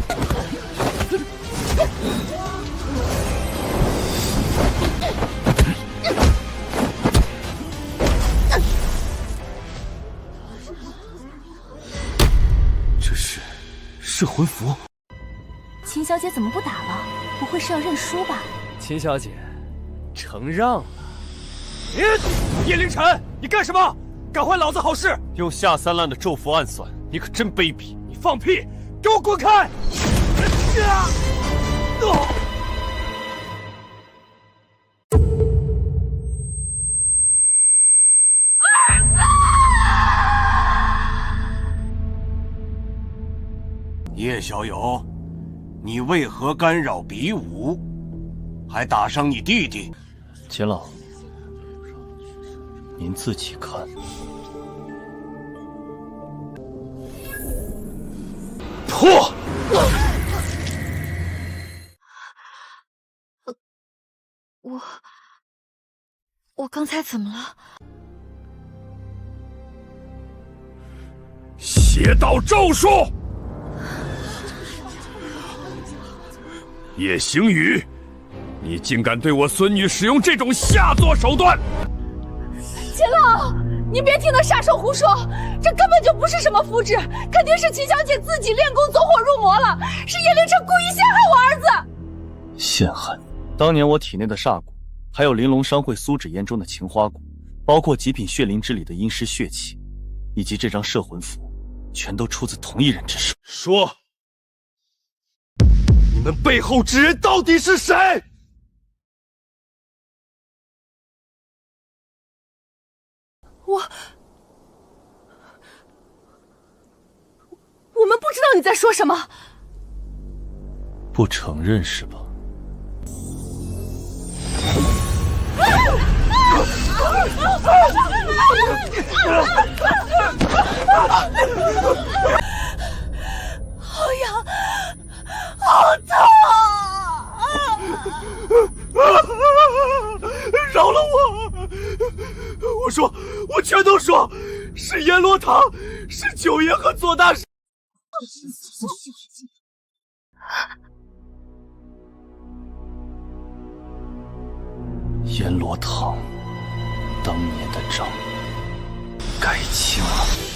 这是摄魂符。秦小姐怎么不打了？不会是要认输吧？秦小姐，承让了。叶凌晨，你干什么？敢坏老子好事！用下三滥的咒符暗算，你可真卑鄙！你放屁！给我滚开！叶小友，你为何干扰比武，还打伤你弟弟？秦老，您自己看。破！我刚才怎么了？邪道咒术！叶星宇，你竟敢对我孙女使用这种下作手段！秦老，您别听那杀手胡说，这根本就不是什么符纸，肯定是秦小姐自己练功走火入魔了，是叶凌晨故意陷害我儿子。陷害？当年我体内的煞骨，还有玲珑商会苏纸烟中的情花骨，包括极品血灵之里的阴尸血气，以及这张摄魂符，全都出自同一人之手。说，你们背后之人到底是谁？我们不知道你在说什么。不承认是吧？好痒，好痛！饶了我！我说，我全都说，是阎罗堂，是九爷和左大师。阎罗堂当年的账该清了。